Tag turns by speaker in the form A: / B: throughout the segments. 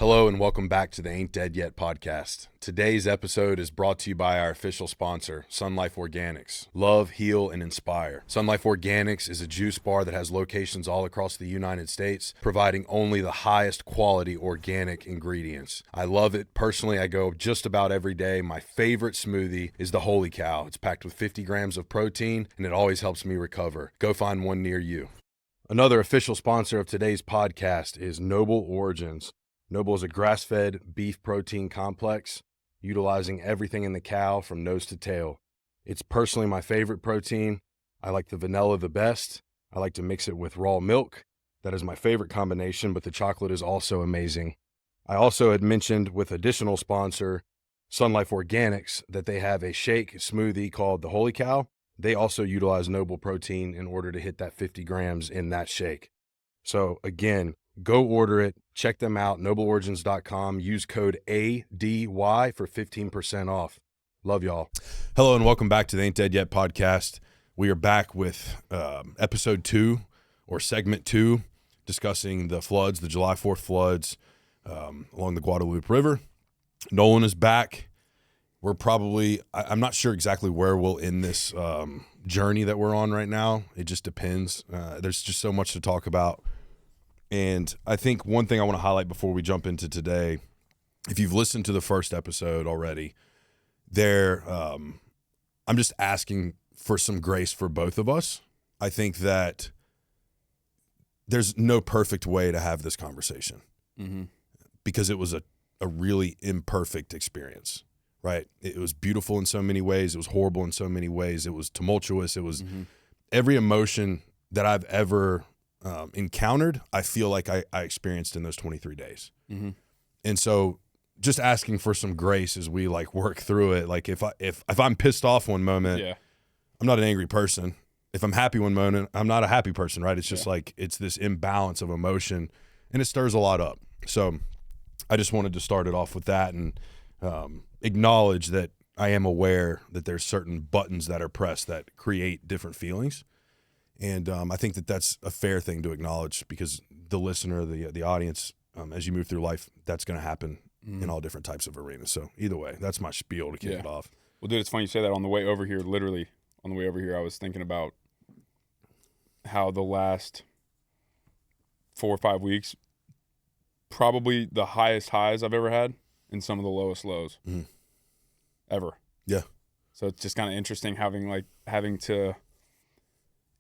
A: Hello and welcome back to the Ain't Dead Yet podcast. Today's episode is brought to you by our official sponsor, Sun Life Organics. Love, heal, and inspire. Sun Life Organics is a juice bar that has locations all across the United States, providing only the highest quality organic ingredients. I love it. Personally, I go just about every day. My favorite smoothie is the Holy Cow. It's packed with 50 grams of protein, and it always helps me recover. Go find one near you. Another official sponsor of today's podcast is Noble Origins. Noble is a grass-fed beef protein complex, utilizing everything in the cow from nose to tail. It's personally my favorite protein. I like the vanilla the best. I like to mix it with raw milk. That is my favorite combination, but the chocolate is also amazing. I also had mentioned with additional sponsor, Sun Life Organics, that they have a shake smoothie called the Holy Cow. They also utilize Noble protein in order to hit that 50 grams in that shake. So again, go order it. Check them out, nobleorigins.com. Use code ADY for 15% off. Love y'all. Hello and welcome back to the Ain't Dead Yet podcast. We are back with episode 2 or segment 2, discussing the floods, the July 4th floods along the Guadalupe River. Nolan is back. We're probably, I'm not sure exactly where we'll end this journey that we're on right now. It just depends. There's just so much to talk about. And I think one thing I want to highlight before we jump into today, if you've listened to the first episode already, I'm just asking for some grace for both of us. I think that there's no perfect way to have this conversation because it was a really imperfect experience, right? It was beautiful in so many ways. It was horrible in so many ways. It was tumultuous. It was every emotion that I've ever encountered, I feel like I experienced in those 23 days. And so just asking for some grace as we work through it. Like if I'm pissed off one moment, I'm not an angry person. If I'm happy one moment, I'm not a happy person, right? It's just it's this imbalance of emotion and it stirs a lot up. So I just wanted to start it off with that and acknowledge that I am aware that there's certain buttons that are pressed that create different feelings. And I think that that's a fair thing to acknowledge because the listener, the audience, as you move through life, that's going to happen in all different types of arenas. So either way, that's my spiel to kick it off.
B: Well, dude, it's funny you say that. On the way over here, literally on the way over here, I was thinking about how the last 4 or 5 weeks, probably the highest highs I've ever had and some of the lowest lows ever.
A: Yeah.
B: So it's just kind of interesting having to,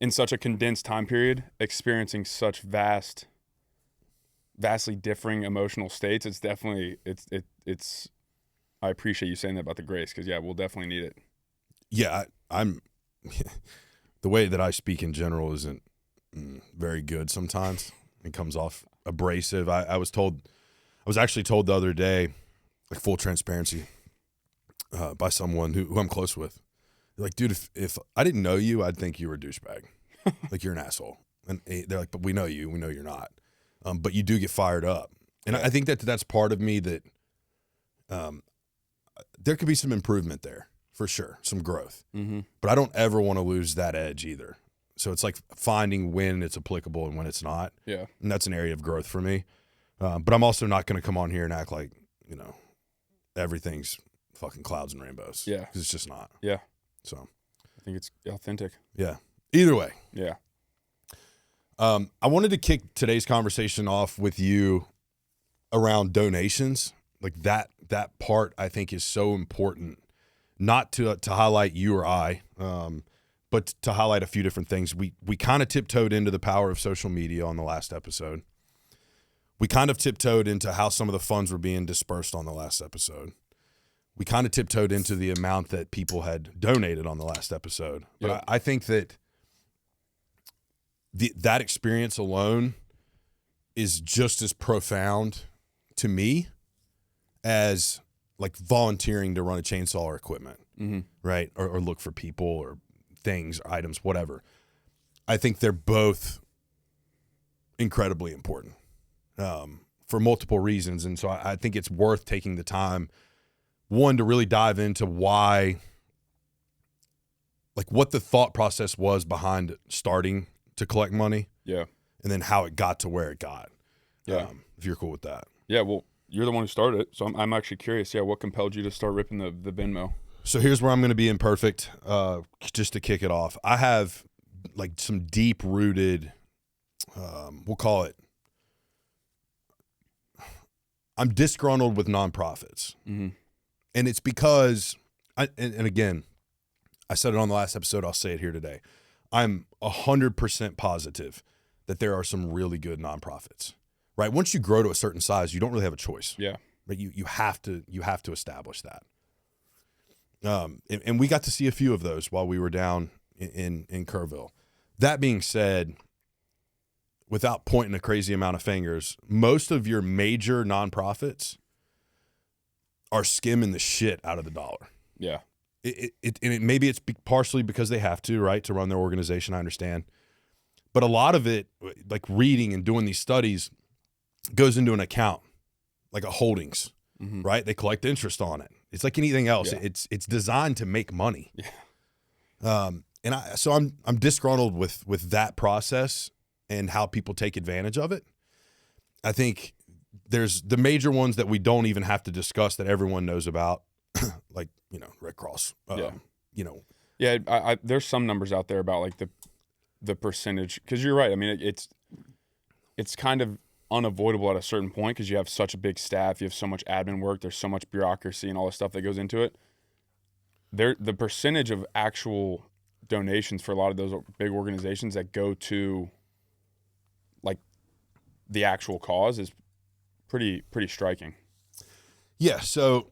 B: in such a condensed time period, experiencing such vastly differing emotional states. It's definitely, it's, I appreciate you saying that about the grace because, we'll definitely need it.
A: Yeah, I'm, the way that I speak in general isn't very good sometimes. It comes off abrasive. I was actually told the other day, full transparency, by someone who I'm close with. They're like, dude, if I didn't know you, I'd think you were a douchebag. You're an asshole. And they're like, but we know you. We know you're not. But you do get fired up. And I think that's part of me that there could be some improvement there, for sure, some growth. But I don't ever want to lose that edge either. So it's like finding when it's applicable and when it's not.
B: Yeah. And
A: that's an area of growth for me. But I'm also not going to come on here and act like, everything's fucking clouds and rainbows.
B: Yeah.
A: Because it's just not.
B: Yeah.
A: So
B: I think it's authentic.
A: Yeah. Either way.
B: Yeah.
A: I wanted to kick today's conversation off with you around donations. That part I think is so important, not to highlight you or I, but to highlight a few different things. We kind of tiptoed into the power of social media on the last episode. We kind of tiptoed into how some of the funds were being dispersed on the last episode. We kind of tiptoed into the amount that people had donated on the last episode. But I think that that experience alone is just as profound to me as volunteering to run a chainsaw or equipment, right? Or look for people or things or items, whatever. I think they're both incredibly important for multiple reasons. And so I think it's worth taking the time, one, to really dive into why, what the thought process was behind starting to collect money.
B: Yeah.
A: And then how it got to where it got.
B: Yeah.
A: If you're cool with that.
B: Yeah. Well, you're the one who started it, so I'm actually curious. Yeah, what compelled you to start ripping the Venmo?
A: So here's where I'm going to be imperfect, just to kick it off. I have like some deep-rooted, we'll call it, I'm disgruntled with nonprofits.
B: Mm-hmm.
A: And it's because, and again, I said it on the last episode, I'll say it here today. I'm 100% positive that there are some really good nonprofits, right? Once you grow to a certain size, you don't really have a choice.
B: Yeah.
A: But you have to establish that. And we got to see a few of those while we were down in Kerrville. That being said, without pointing a crazy amount of fingers, most of your major nonprofits are skimming the shit out of the dollar.
B: Yeah.
A: Maybe it's partially because they have to, right, to run their organization, I understand. But a lot of it, like reading and doing these studies, goes into an account, like a holdings,
B: mm-hmm.
A: right? They collect interest on it. It's like anything else. Yeah. It's designed to make money.
B: Yeah.
A: So I'm disgruntled with that process and how people take advantage of it. I think there's the major ones that we don't even have to discuss that everyone knows about, like, Red Cross.
B: Yeah, I there's some numbers out there about like the percentage, because you're right. I mean, it's kind of unavoidable at a certain point because you have such a big staff, you have so much admin work, there's so much bureaucracy and all the stuff that goes into it. The percentage of actual donations for a lot of those big organizations that go to like the actual cause is pretty striking.
A: Yeah, so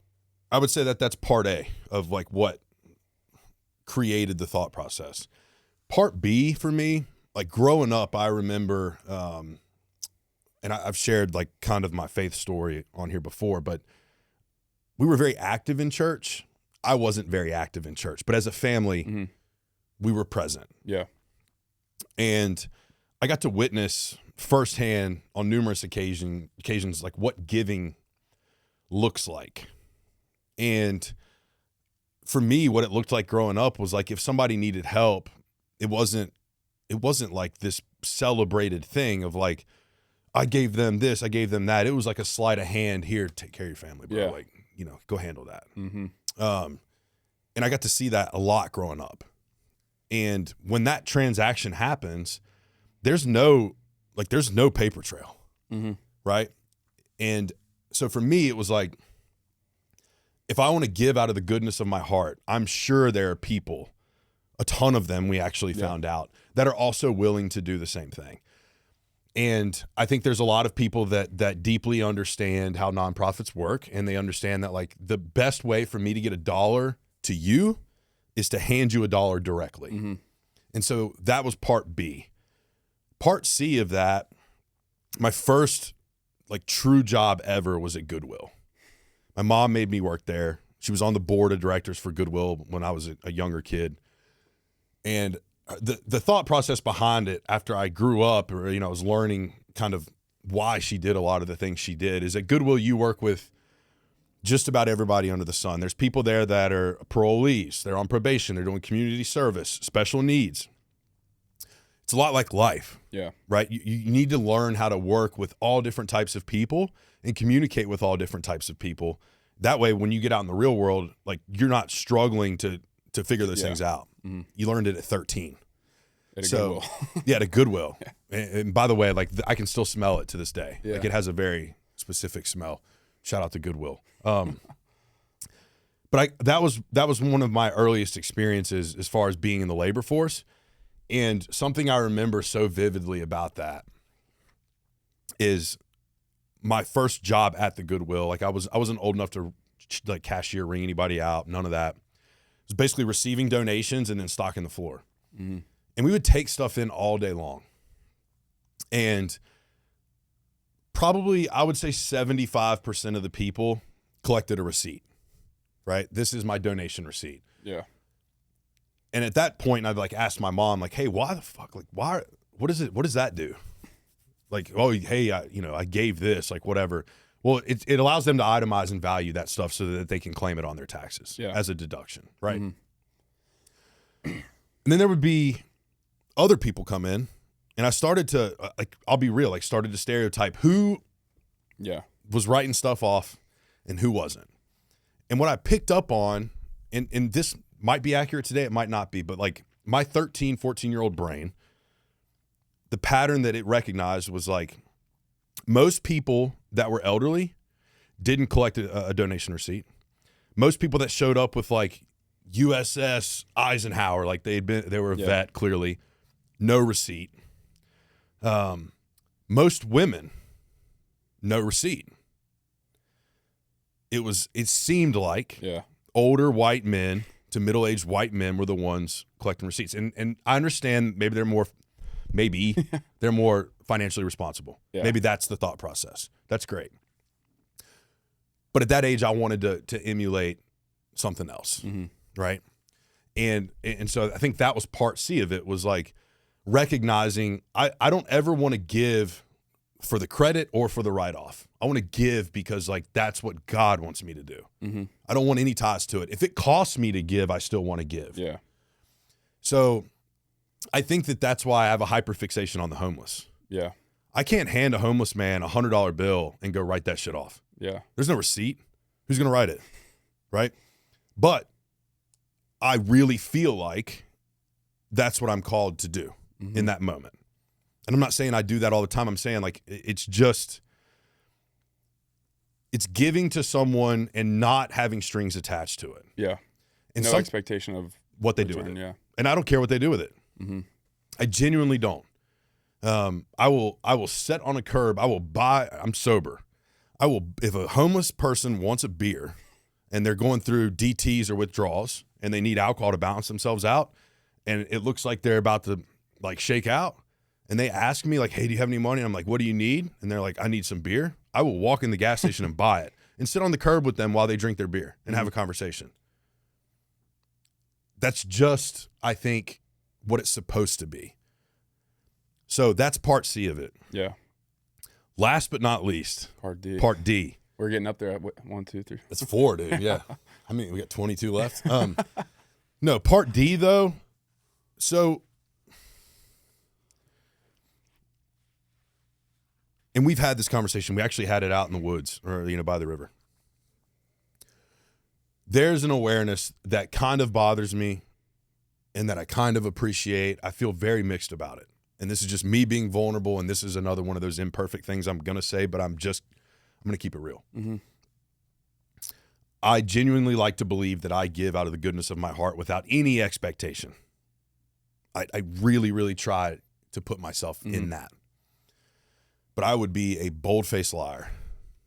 A: I would say that that's part A of like what created the thought process. Part B for me, like growing up, I remember, and I've shared like kind of my faith story on here before, but we were very active in church. I wasn't very active in church, but as a family,
B: mm-hmm.
A: we were present.
B: Yeah.
A: And I got to witness firsthand on numerous occasions like what giving looks like. And for me, what it looked like growing up was like if somebody needed help, it wasn't like this celebrated thing of like, I gave them this, I gave them that. It was like a sleight of hand, here, take care of your family, bro.
B: Yeah.
A: Like, go handle that.
B: Mm-hmm.
A: And I got to see that a lot growing up. And when that transaction happens, there's no paper trail,
B: mm-hmm.
A: right? And so for me, it was like, if I want to give out of the goodness of my heart, I'm sure there are people, a ton of them we actually found out, that are also willing to do the same thing. And I think there's a lot of people that deeply understand how nonprofits work, and they understand that like the best way for me to get $1 to you is to hand you $1 directly.
B: Mm-hmm.
A: And so that was part B. Part C of that, my first like true job ever was at Goodwill. My mom made me work there. She was on the board of directors for Goodwill when I was a younger kid. And the thought process behind it after I grew up, or, I was learning kind of why she did a lot of the things she did, is at Goodwill you work with just about everybody under the sun. There's people there that are parolees. They're on probation. They're doing community service, special needs. It's a lot like life.
B: Yeah.
A: Right? You need to learn how to work with all different types of people and communicate with all different types of people. That way, when you get out in the real world, like you're not struggling to figure those things out.
B: Mm-hmm.
A: You learned it at 13.
B: At Goodwill.
A: Yeah, at a Goodwill.
B: Yeah.
A: And by the way, like I can still smell it to this day.
B: Yeah.
A: Like it has a very specific smell. Shout out to Goodwill. But that was one of my earliest experiences as far as being in the labor force. And something I remember so vividly about that is my first job at the Goodwill. Like I wasn't old enough to like cashier, ring anybody out, none of that. It was basically receiving donations and then stocking the floor.
B: Mm-hmm.
A: And we would take stuff in all day long. And probably I would say 75% of the people collected a receipt, right? This is my donation receipt.
B: Yeah.
A: And at that point, I'd like ask my mom, like, hey, why the fuck? Like, why? What is it? What does that do? Like, oh, hey, I gave this, like, whatever. Well, it allows them to itemize and value that stuff so that they can claim it on their taxes as a deduction, right? Mm-hmm. And then there would be other people come in, and I started to, like, I'll be real, like, started to stereotype who was writing stuff off and who wasn't. And what I picked up on, and this might be accurate today, it might not be, but like my 13, 14-year-old brain, the pattern that it recognized was like most people that were elderly didn't collect a donation receipt. Most people that showed up with like USS Eisenhower, like they were a vet, clearly, no receipt. Most women, no receipt. It seemed like older white men to middle-aged white men were the ones collecting receipts. And I understand maybe they're more financially responsible. Yeah. Maybe that's the thought process. That's great. But at that age, I wanted to emulate something else, right? And so I think that was part C of it, was like recognizing I don't ever want to give for the credit or for the write-off. I want to give because like that's what God wants me to do. I don't want any ties to it. If it costs me to give, I still want to give.
B: Yeah.
A: So I think that's why I have a hyperfixation on the homeless.
B: Yeah.
A: I can't hand a homeless man $100 bill and go write that shit off.
B: Yeah.
A: There's no receipt. Who's going to write it? Right? But I really feel like that's what I'm called to do in that moment. And I'm not saying I do that all the time. I'm saying like it's giving to someone and not having strings attached to it.
B: Yeah.
A: And
B: no expectation of
A: what they do with it. Yeah. And I don't care what they do with it. I genuinely don't. I will sit on a curb. I'm sober. If a homeless person wants a beer and they're going through DTs or withdrawals and they need alcohol to balance themselves out and it looks like they're about to like shake out and they ask me like, hey, do you have any money? And I'm like, what do you need? And they're like, I need some beer. I will walk in the gas station and buy it and sit on the curb with them while they drink their beer and have a conversation. That's just, I think, what it's supposed to be. So that's part C of it.
B: Yeah.
A: Last but not least,
B: Part D. We're getting up there at 1, 2, 3.
A: That's 4, dude. Yeah. I mean, we got 22 left. No, part D though. So, and we've had this conversation. We actually had it out in the woods or, by the river. There's an awareness that kind of bothers me and that I kind of appreciate. I feel very mixed about it. And this is just me being vulnerable, and this is another one of those imperfect things I'm going to say, but I'm going to keep it real. I genuinely like to believe that I give out of the goodness of my heart without any expectation. I really, really try to put myself in that. But I would be a bold-faced liar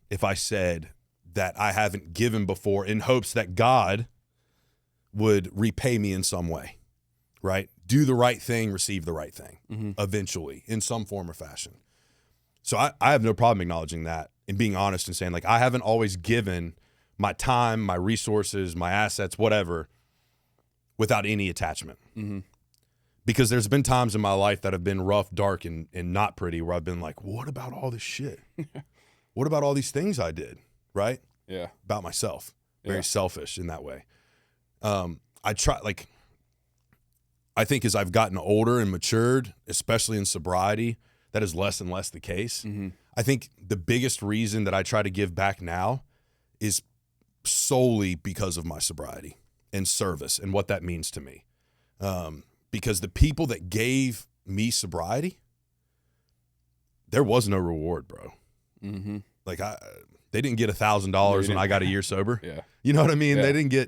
A: if I said that I haven't given before in hopes that God would repay me in some way, right? Do the right thing, receive the right thing, eventually, in some form or fashion. So I have no problem acknowledging that and being honest and saying, like, I haven't always given my time, my resources, my assets, whatever, without any attachment. Because there's been times in my life that have been rough, dark, and not pretty, where I've been like, what about all this shit? What about all these things I did, right?
B: Yeah.
A: About myself. Very selfish in that way. I think as I've gotten older and matured, especially in sobriety, that is less and less the case. I think the biggest reason that I try to give back now is solely because of my sobriety and service and what that means to me. Because the people that gave me sobriety, there was no reward, bro. Like they didn't get $1,000 when I got a year sober.
B: Yeah.
A: You know what I mean?
B: Yeah.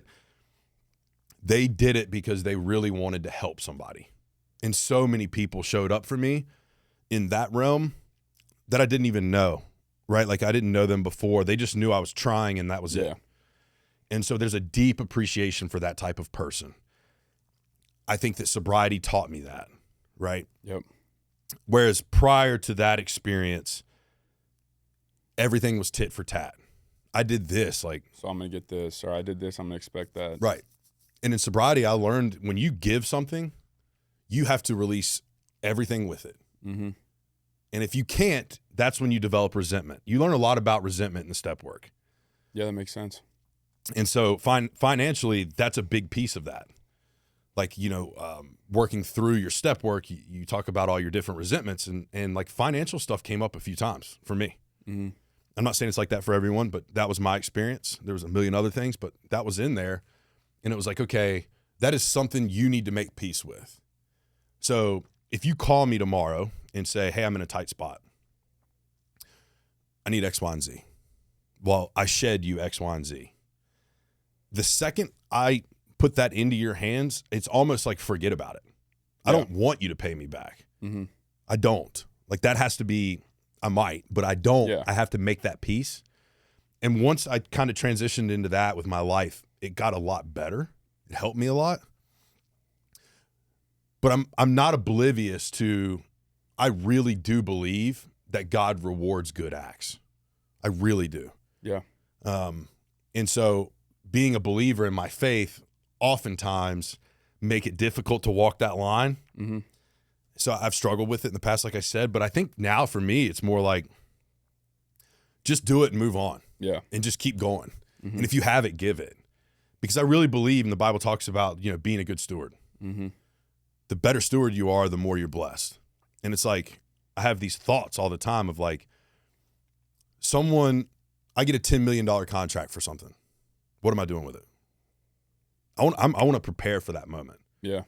A: They did it because they really wanted to help somebody. And so many people showed up for me in that realm that I didn't even know, right? Like I didn't know them before. They just knew I was trying and that was it. And so there's a deep appreciation for that type of person. I think that sobriety taught me that, right?
B: Yep.
A: Whereas prior to that experience, everything was tit for tat. I did this, like.
B: So I'm going to get this, or I did this, I'm going to expect that.
A: Right. And in sobriety, I learned when you give something, you have to release everything with it. And if you can't, that's when you develop resentment. You learn a lot about resentment in the step work.
B: Yeah, that makes sense.
A: And so financially, that's a big piece of that. Like, working through your step work, you talk about all your different resentments and like financial stuff came up a few times for me. I'm not saying it's like that for everyone, but that was my experience. There was a million other things, but that was in there. And it was like, okay, that is something you need to make peace with. So if you call me tomorrow and say, hey, I'm in a tight spot, I need X, Y, and Z. Well, I shed you X, Y, and Z. The second I put that into your hands, it's almost like forget about it. I don't want you to pay me back.
B: Mm-hmm.
A: I don't. Like that has to be, I might, but I don't.
B: Yeah.
A: I have to make that peace. And once I kind of transitioned into that with my life, it got a lot better. It helped me a lot. But I'm not oblivious to, I really do believe that God rewards good acts. I really do.
B: Yeah.
A: And so being a believer in my faith oftentimes make it difficult to walk that line.
B: Mm-hmm.
A: So I've struggled with it in the past, like I said, but I think now for me, it's more like just do it and move on.
B: Yeah.
A: And just keep going.
B: Mm-hmm.
A: And if you have it, give it. Because I really believe, and the Bible talks about, being a good steward.
B: Mm-hmm.
A: The better steward you are, the more you're blessed. And it's like, I have these thoughts all the time of like, I get a $10 million contract for something. What am I doing with it? I want to prepare for that moment.
B: Yeah.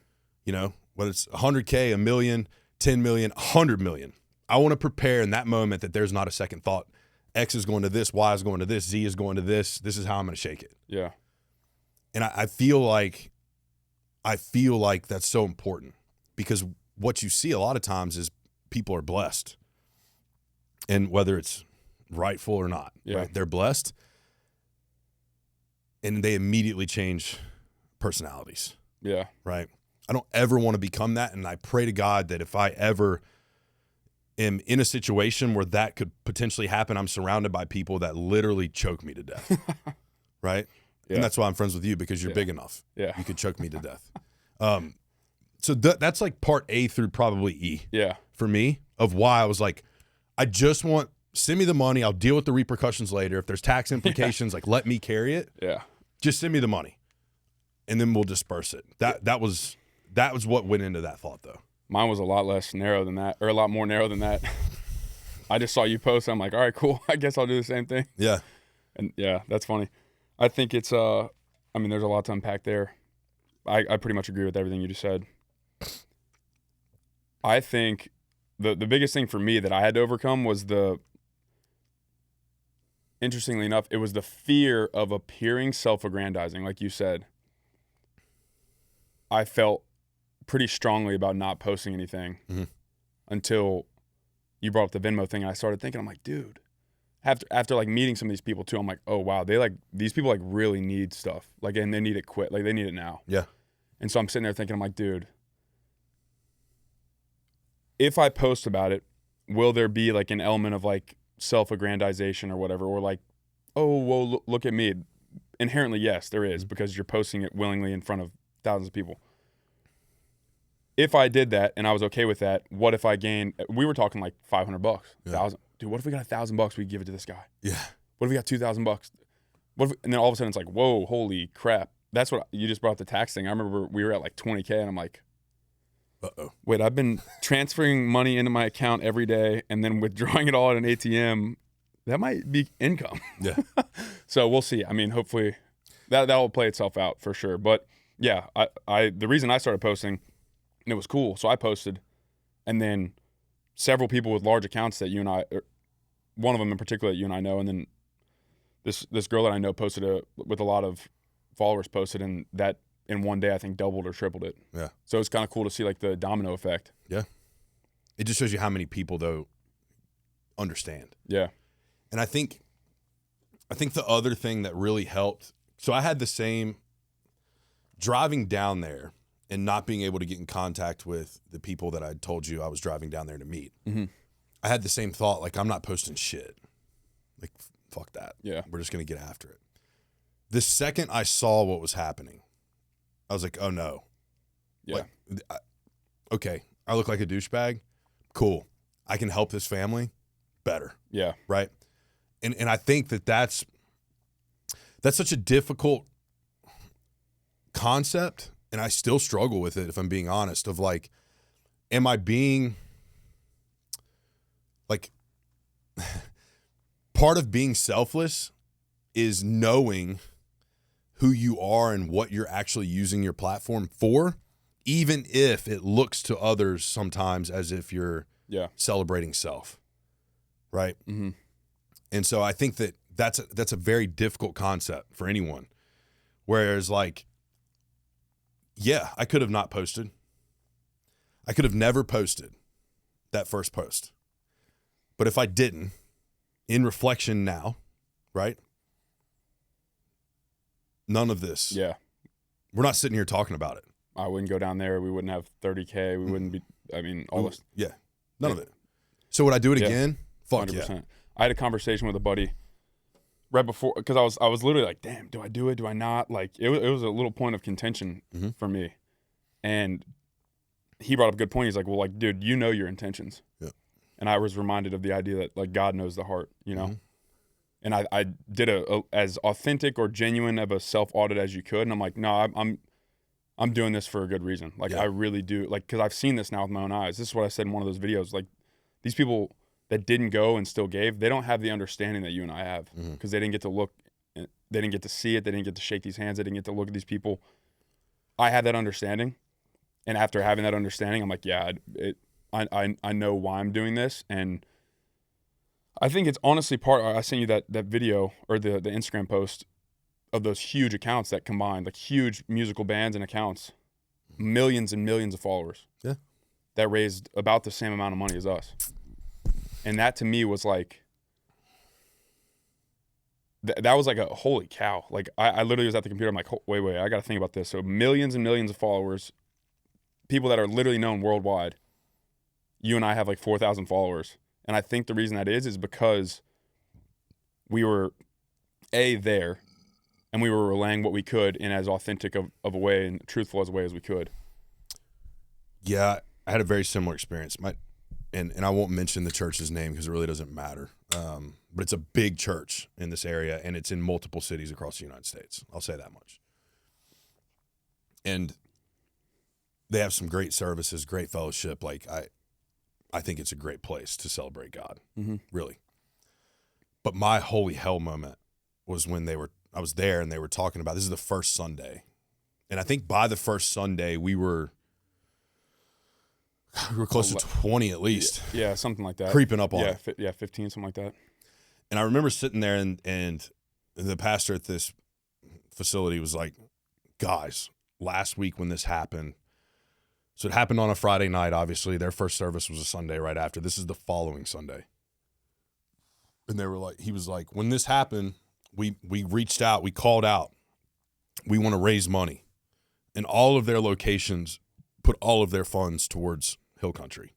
A: Whether it's 100K, a million, 10 million, 100 million. I want to prepare in that moment that there's not a second thought. X is going to this, Y is going to this, Z is going to this. This is how I'm going to shake it.
B: Yeah.
A: And I feel like that's so important because what you see a lot of times is people are blessed. And whether it's rightful or not, right? They're blessed and they immediately change personalities.
B: Yeah.
A: Right. I don't ever want to become that. And I pray to God that if I ever am in a situation where that could potentially happen, I'm surrounded by people that literally choke me to death. Right. Yeah. And that's why I'm friends with you, because you're big enough.
B: Yeah.
A: You could choke me to death. So that's like part A through probably E.
B: Yeah.
A: For me, of why I was like, I just want, send me the money. I'll deal with the repercussions later. If there's tax implications, like let me carry it.
B: Yeah.
A: Just send me the money and then we'll disperse it. That was what went into that thought though.
B: Mine was a lot less narrow than that, or a lot more narrow than that. I just saw you post. I'm like, all right, cool. I guess I'll do the same thing.
A: Yeah.
B: And yeah, that's funny. I think it's, there's a lot to unpack there. I pretty much agree with everything you just said. I think the biggest thing for me that I had to overcome was interestingly enough, it was the fear of appearing self-aggrandizing, like you said. I felt pretty strongly about not posting anything until you brought up the Venmo thing. And I started thinking, I'm like, dude, after like meeting some of these people too, I'm like, oh wow, these people like really need stuff. Like, and they need it quick. Like they need it now.
A: Yeah.
B: And so I'm sitting there thinking, I'm like, dude, if I post about it, will there be like an element of like self-aggrandization or whatever, or like, oh, well, look at me. Inherently, yes, there is, because you're posting it willingly in front of thousands of people. If I did that and I was okay with that, what if I gained, we were talking like $500, 1,000. Dude, what if we got $1,000 we give it to this guy?
A: Yeah.
B: What if we got $2,000? And then all of a sudden it's like, whoa, holy crap. That's what you just brought up, the tax thing. I remember we were at like 20K and I'm like,
A: uh-oh.
B: Wait, I've been transferring money into my account every day and then withdrawing it all at an ATM. That might be income.
A: Yeah.
B: So we'll see. I mean, hopefully that will play itself out for sure. But yeah, the reason I started posting, and it was cool, so I posted, and then several people with large accounts that you and I, one of them in particular that you and I know, and then this girl that I know posted with a lot of followers posted, and that in one day I think doubled or tripled it.
A: Yeah.
B: So it's kind of cool to see like the domino effect.
A: Yeah. It just shows you how many people though understand.
B: Yeah.
A: And I think the other thing that really helped, so I had the same driving down there and not being able to get in contact with the people that I told you I was driving down there to meet.
B: Mm-hmm.
A: I had the same thought, like, I'm not posting shit. Like, fuck that.
B: Yeah.
A: We're just going to get after it. The second I saw what was happening, I was like, oh no.
B: Yeah.
A: Like, okay, I look like a douchebag. Cool. I can help this family better.
B: Yeah.
A: Right? And I think that's such a difficult concept, and I still struggle with it, if I'm being honest, of like, am I being like part of being selfless is knowing who you are and what you're actually using your platform for, even if it looks to others sometimes as if you're celebrating self, right?
B: Mm-hmm.
A: And so I think that that's a very difficult concept for anyone. Whereas, like, yeah, I could have not posted. I could have never posted that first post. But if I didn't, in reflection now, right? None of this.
B: Yeah.
A: We're not sitting here talking about it.
B: I wouldn't go down there. We wouldn't have 30K. We wouldn't be, I mean, all this.
A: Yeah. None of it. So would I do it again? Fuck
B: 100%.
A: yeah.
B: I had a conversation with a buddy right before, because I was literally like, damn, do I do it? Do I not? Like, it was a little point of contention for me. And he brought up a good point. He's like, well, like, dude, you know your intentions.
A: Yeah.
B: And I was reminded of the idea that, like, God knows the heart, you know? And I did a as authentic or genuine of a self-audit as you could. And I'm like, no, I'm doing this for a good reason. Like, I really do. Like, because I've seen this now with my own eyes. This is what I said in one of those videos. Like, these people that didn't go and still gave, they don't have the understanding that you and I have, because they didn't get to look, they didn't get to see it, they didn't get to shake these hands, they didn't get to look at these people. I had that understanding, and after having that understanding, I'm like, yeah, I know why I'm doing this, and I think it's honestly part. I sent you that video or the Instagram post of those huge accounts that combined, like, huge musical bands and accounts, millions and millions of followers.
A: Yeah,
B: that raised about the same amount of money as us. And that to me was like, that was like a holy cow. Like, I literally was at the computer. I'm like, wait, I got to think about this. So millions and millions of followers, people that are literally known worldwide. You and I have like 4,000 followers. And I think the reason that is because we were there, and we were relaying what we could in as authentic of a way and truthful as a way as we could.
A: Yeah, I had a very similar experience. And I won't mention the church's name because it really doesn't matter. But it's a big church in this area, and it's in multiple cities across the United States. I'll say that much. And they have some great services, great fellowship. Like, I think it's a great place to celebrate God, really. But my holy hell moment was when I was there and they were talking about, this is the first Sunday. And I think by the first Sunday, we were close to 20 at least.
B: Yeah, something like that.
A: Creeping up on it.
B: Yeah, 15, something like that.
A: And I remember sitting there and the pastor at this facility was like, guys, last week when this happened, so it happened on a Friday night, obviously. Their first service was a Sunday right after. This is the following Sunday. And they were like, he was like, when this happened, we reached out, we called out, we want to raise money. And all of their locations put all of their funds towards Hill Country.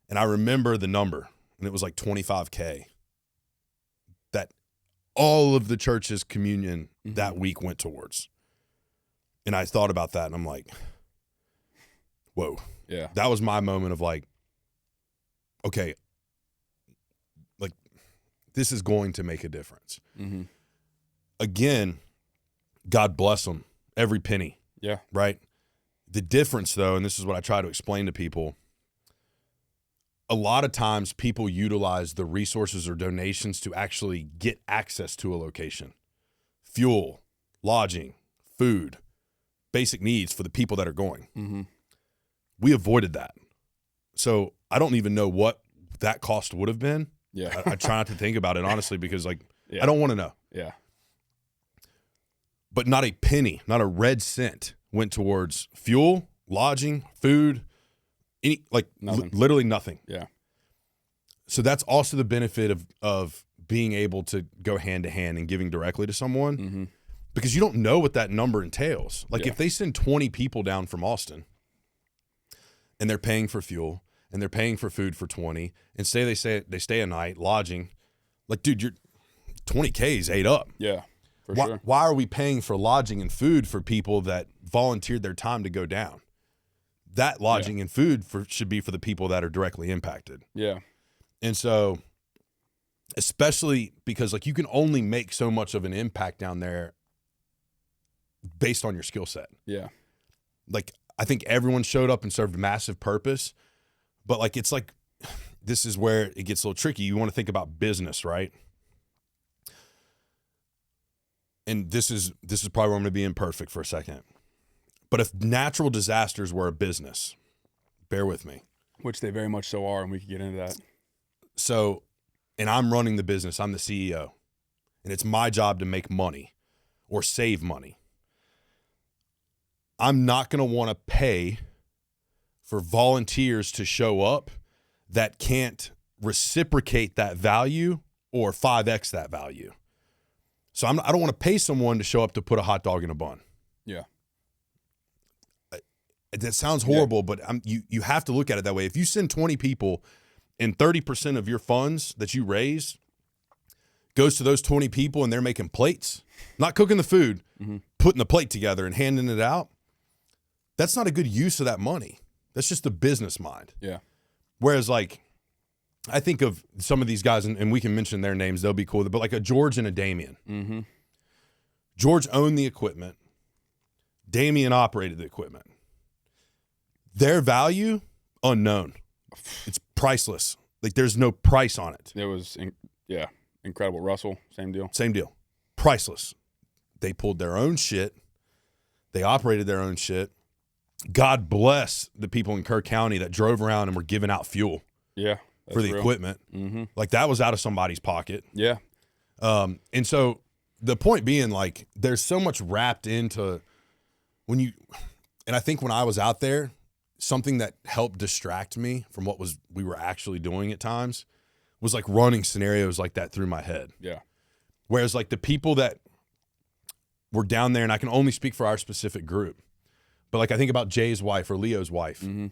A: And I remember the number, and it was like $25K that all of the church's communion that week went towards. And I thought about that, and I'm like, whoa.
B: Yeah.
A: That was my moment of like, okay, like, this is going to make a difference. Again, God bless them, every penny.
B: Yeah.
A: Right? The difference, though, and this is what I try to explain to people, a lot of times people utilize the resources or donations to actually get access to a location. Fuel, lodging, food, basic needs for the people that are going. We avoided that. So I don't even know what that cost would have been.
B: Yeah.
A: I try not to think about it, honestly, because, like, I don't want to know.
B: Yeah.
A: But not a penny, not a red cent went towards fuel, lodging, food, literally nothing.
B: Yeah.
A: So that's also the benefit of being able to go hand to hand and giving directly to someone, because you don't know what that number entails. Like, if they send 20 people down from Austin and they're paying for fuel and they're paying for food for 20, and say they stay a night, lodging, like, dude, your 20K is ate up.
B: Yeah.
A: Sure. Why are we paying for lodging and food for people that volunteered their time to go down? That lodging and food should be for the people that are directly impacted.
B: Yeah.
A: And so, especially because, like, you can only make so much of an impact down there based on your skill set.
B: Yeah.
A: Like, I think everyone showed up and served a massive purpose, but, like, it's like, this is where it gets a little tricky. You want to think about business, right? and this is probably where I'm going to be imperfect for a second. But if natural disasters were a business, bear with me.
B: Which they very much so are, and we could get into that.
A: So, and I'm running the business. I'm the CEO. And it's my job to make money or save money. I'm not going to want to pay for volunteers to show up that can't reciprocate that value or 5x that value. So I don't want to pay someone to show up to put a hot dog in a bun.
B: Yeah.
A: That sounds horrible, but you have to look at it that way. If you send 20 people and 30% of your funds that you raise goes to those 20 people and they're making plates, not cooking the food, putting the plate together and handing it out, that's not a good use of that money. That's just a business mind.
B: Yeah.
A: Whereas, like, I think of some of these guys, and we can mention their names, they'll be cool, but like a George and a Damien.
B: Mm-hmm.
A: George owned the equipment. Damien operated the equipment. Their value, unknown. It's priceless. Like, there's no price on it.
B: It was, incredible. Russell, same deal.
A: Same deal. Priceless. They pulled their own shit. They operated their own shit. God bless the people in Kerr County that drove around and were giving out fuel
B: For
A: the
B: real.
A: equipment.
B: Mm-hmm.
A: Like, that was out of somebody's pocket.
B: Yeah.
A: And so the point being, like, there's so much wrapped into and I think when I was out there, something that helped distract me from what we were actually doing at times was like running scenarios like that through my head.
B: Yeah.
A: Whereas like the people that were down there, and I can only speak for our specific group, but like I think about Jay's wife or Leo's wife.
B: Mm-hmm.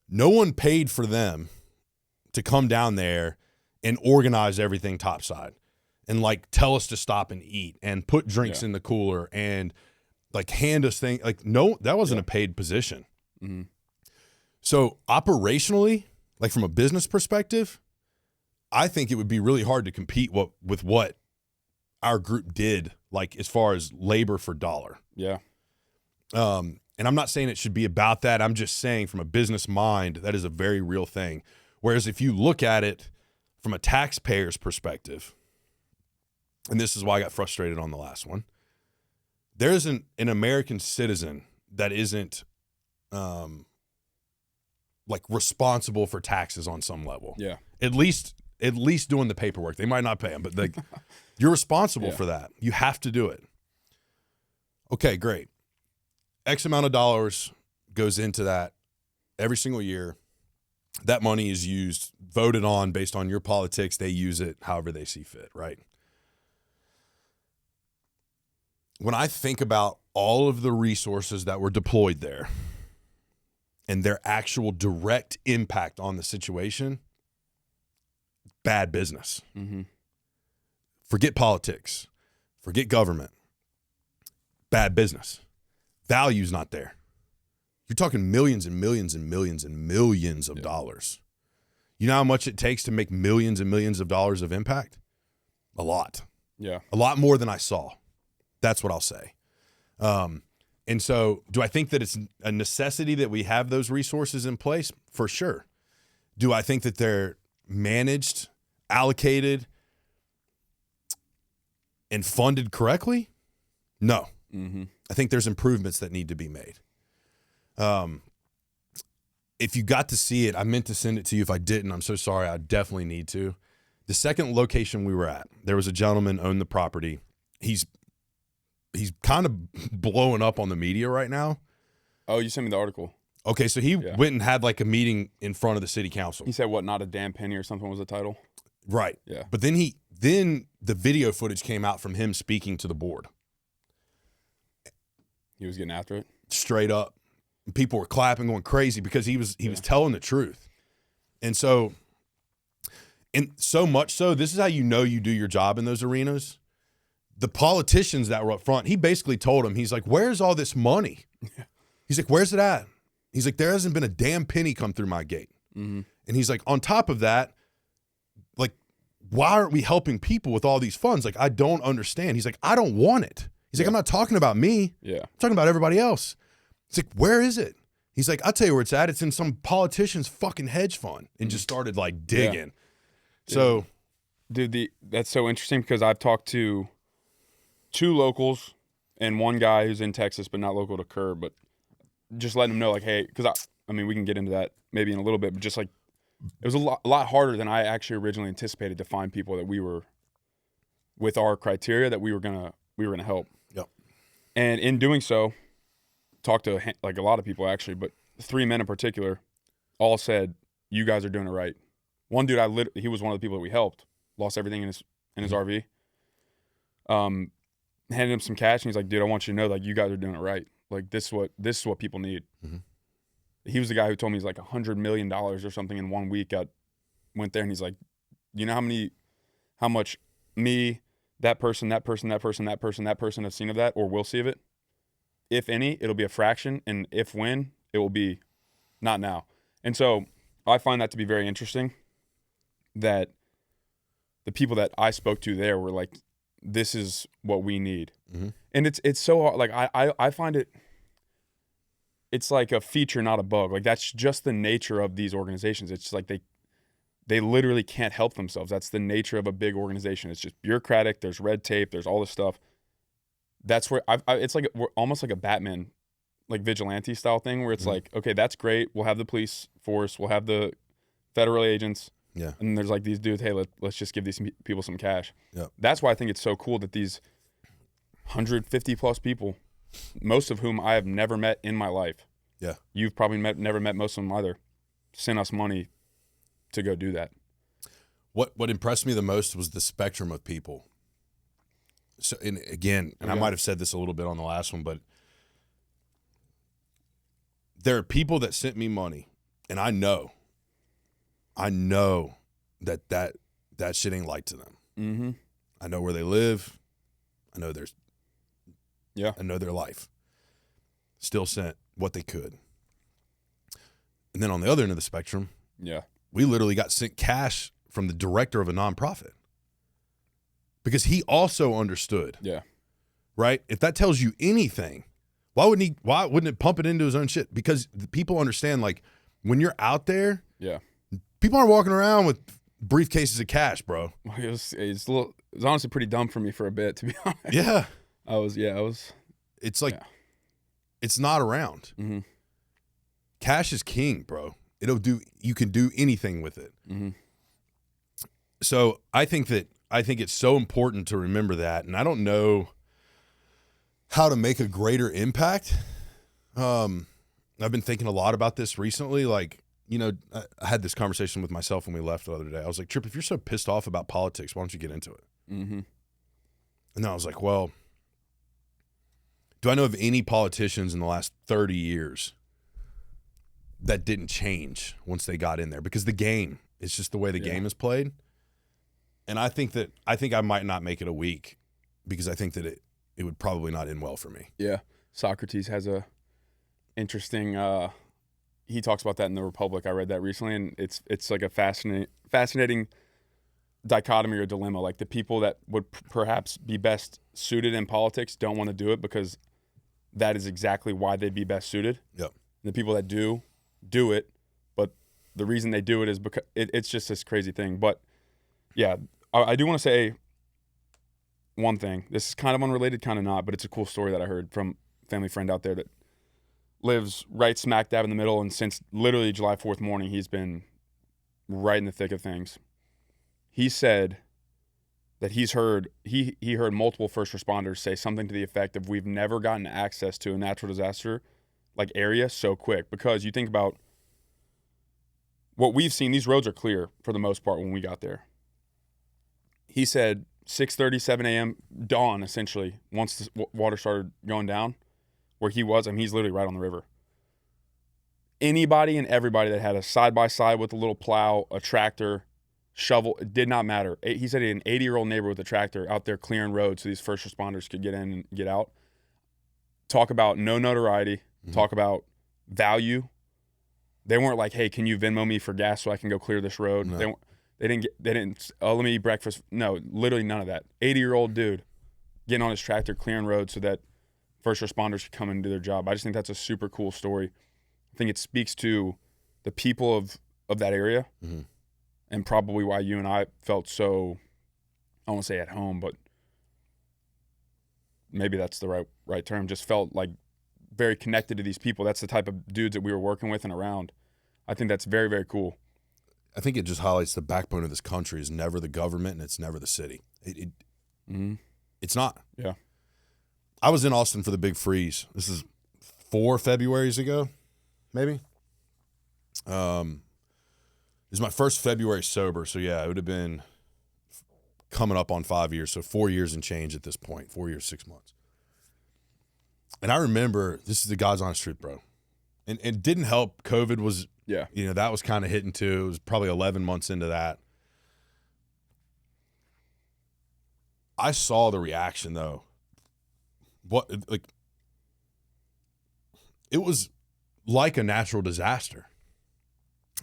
A: No one paid for them to come down there and organize everything topside and like tell us to stop and eat and put drinks in the cooler and like hand us things. Like, no, that wasn't a paid position.
B: Mm-hmm.
A: So operationally, like from a business perspective, I think it would be really hard to compete with what our group did, like as far as labor for dollar.
B: Yeah.
A: And I'm not saying it should be about that. I'm just saying from a business mind, that is a very real thing. Whereas if you look at it from a taxpayer's perspective, and this is why I got frustrated on the last one, there isn't an American citizen that isn't like responsible for taxes on some level.
B: Yeah.
A: At least doing the paperwork. They might not pay them, but like you're responsible for that. You have to do it. Okay, great. X amount of dollars goes into that every single year. That money is used, voted on based on your politics. They use it however they see fit, right? When I think about all of the resources that were deployed there and their actual direct impact on the situation, bad business.
B: Mm-hmm.
A: Forget politics. Forget government. Bad business. Value's not there. You're talking millions and millions and millions and millions of dollars. You know how much it takes to make millions and millions of dollars of impact? A lot.
B: Yeah.
A: A lot more than I saw. That's what I'll say. And so do I think that it's a necessity that we have those resources in place? For sure. Do I think that they're managed, allocated, and funded correctly? No.
B: Mm-hmm.
A: I think there's improvements that need to be made. If you got to see it, I meant to send it to you. If I didn't, I'm so sorry. I definitely need to. The second location we were at, there was a gentleman owned the property. He's kind of blowing up on the media right now.
B: Oh, you sent me the article.
A: Okay, so he went and had like a meeting in front of the city council.
B: He said, what, not a damn penny or something was the title?
A: Right.
B: Yeah.
A: But then the video footage came out from him speaking to the board.
B: He was getting after it?
A: Straight up. People were clapping, going crazy because he was telling the truth. And so much so, this is how you know you do your job in those arenas. The politicians that were up front, he basically told him, he's like, where's all this money? He's like, where's it at? He's like, there hasn't been a damn penny come through my gate.
B: Mm-hmm.
A: And he's like, on top of that, like, why aren't we helping people with all these funds? Like, I don't understand. He's like, I don't want it. He's like, I'm not talking about me.
B: Yeah.
A: I'm talking about everybody else. He's like, where is it? He's like, I'll tell you where it's at. It's in some politician's fucking hedge fund. And just started like digging.
B: Yeah.
A: So,
B: Dude, that's so interesting because I've talked to 2 locals and 1 guy who's in Texas but not local to Kerr, but just letting them know, like, hey, because I mean, we can get into that maybe in a little bit, but just like, it was a lot harder than I actually originally anticipated to find people that we were, with our criteria, that we were gonna help.
A: Yep. And
B: in doing so, talked to like a lot of people actually, but 3 men in particular, all said, "You guys are doing it right." One dude, he was one of the people that we helped, lost everything in his RV. Handed him some cash, and he's like, "Dude, I want you to know, like, you guys are doing it right. Like, this is what people need."
A: Mm-hmm.
B: He was the guy who told me he's like $100 million or something in 1 week. Went there, and he's like, "You know how much me, that person have seen of that or will see of it? If any, it'll be a fraction, and if when, it will be not now." And so I find that to be very interesting, that the people that I spoke to there were like, this is what we need.
A: Mm-hmm.
B: And it's so hard. Like, I find it's like a feature, not a bug. Like, that's just the nature of these organizations. It's just like they literally can't help themselves. That's the nature of a big organization. It's just bureaucratic. There's red tape. There's all this stuff. That's where it's like we're almost like a Batman, like vigilante style thing, where it's
A: Mm-hmm.
B: like, okay, that's great. We'll have the police force. We'll have the federal agents.
A: Yeah.
B: And there's like these dudes, hey, let's just give these people some cash.
A: Yeah.
B: That's why I think it's so cool that these 150 plus people, most of whom I have never met in my life.
A: Yeah.
B: You've probably never met most of them either. Sent us money to go do that.
A: What impressed me the most was the spectrum of people. So, and again, I might have said this a little bit on the last one, but there are people that sent me money, and I know that shit ain't light to them.
B: Mm-hmm.
A: I know where they live. I know I know their life. Still sent what they could. And then on the other end of the spectrum, we literally got sent cash from the director of a nonprofit, because he also understood.
B: Yeah.
A: Right? If that tells you anything, why wouldn't it pump it into his own shit? Because the people understand, like, when you're out there, people aren't walking around with briefcases of cash, bro.
B: It was honestly pretty dumb for me for a bit, to be honest.
A: Yeah.
B: I was.
A: It's like, it's not around.
B: Mm-hmm.
A: Cash is king, bro. You can do anything with it.
B: Mm-hmm.
A: So I think it's so important to remember that. And I don't know how to make a greater impact. I've been thinking a lot about this recently. Like, you know, I had this conversation with myself when we left the other day. I was like, Trip, if you're so pissed off about politics, why don't you get into it?
B: Mm-hmm.
A: And then I was like, well, do I know of any politicians in the last 30 years that didn't change once they got in there? Because the game, it's just the way the game is played. And I think I might not make it a week, because I think that it would probably not end well for me.
B: Yeah. Socrates has a interesting, he talks about that in The Republic. I read that recently, and it's like a fascinating dichotomy or dilemma. Like, the people that would perhaps be best suited in politics don't want to do it, because that is exactly why they'd be best suited.
A: Yep.
B: The people that do it, but the reason they do it is because it's just this crazy thing. But yeah, I do want to say one thing. This is kind of unrelated, kind of not, but it's a cool story that I heard from a family friend out there that lives right smack dab in the middle, and since literally July 4th morning, he's been right in the thick of things. He said that he heard multiple first responders say something to the effect of, we've never gotten access to a natural disaster like area so quick. Because you think about what we've seen, these roads are clear for the most part when we got there. He said 6:30, 7 a.m. dawn, essentially, once the water started going down, where he was, I mean, he's literally right on the river. Anybody and everybody that had a side-by-side with a little plow, a tractor, shovel, it did not matter. He said he had an 80-year-old neighbor with a tractor out there clearing roads so these first responders could get in and get out. Talk about no notoriety. Mm-hmm. Talk about value. They weren't like, hey, can you Venmo me for gas so I can go clear this road? No. They didn't let me eat breakfast. No, literally none of that. 80-year-old dude getting on his tractor, clearing roads so that first responders could come and do their job. I just think that's a super cool story. I think it speaks to the people of that area. Mm-hmm. And probably why you and I felt so, I won't say at home, but maybe that's the right term, just felt like very connected to these people. That's the type of dudes that we were working with and around. I think that's very, very cool.
A: I think it just highlights the backbone of this country is never the government and it's never the city. It's not.
B: Yeah.
A: I was in Austin for the big freeze. This is 4 Februaries ago, maybe. It was my first February sober. So, yeah, it would have been coming up on 5 years. So 4 years and change at this point, 4 years, 6 months. And I remember, this is the God's honest truth, bro. And it didn't help. COVID was, that was kind of hitting too. It was probably 11 months into that. I saw the reaction though. It was like a natural disaster.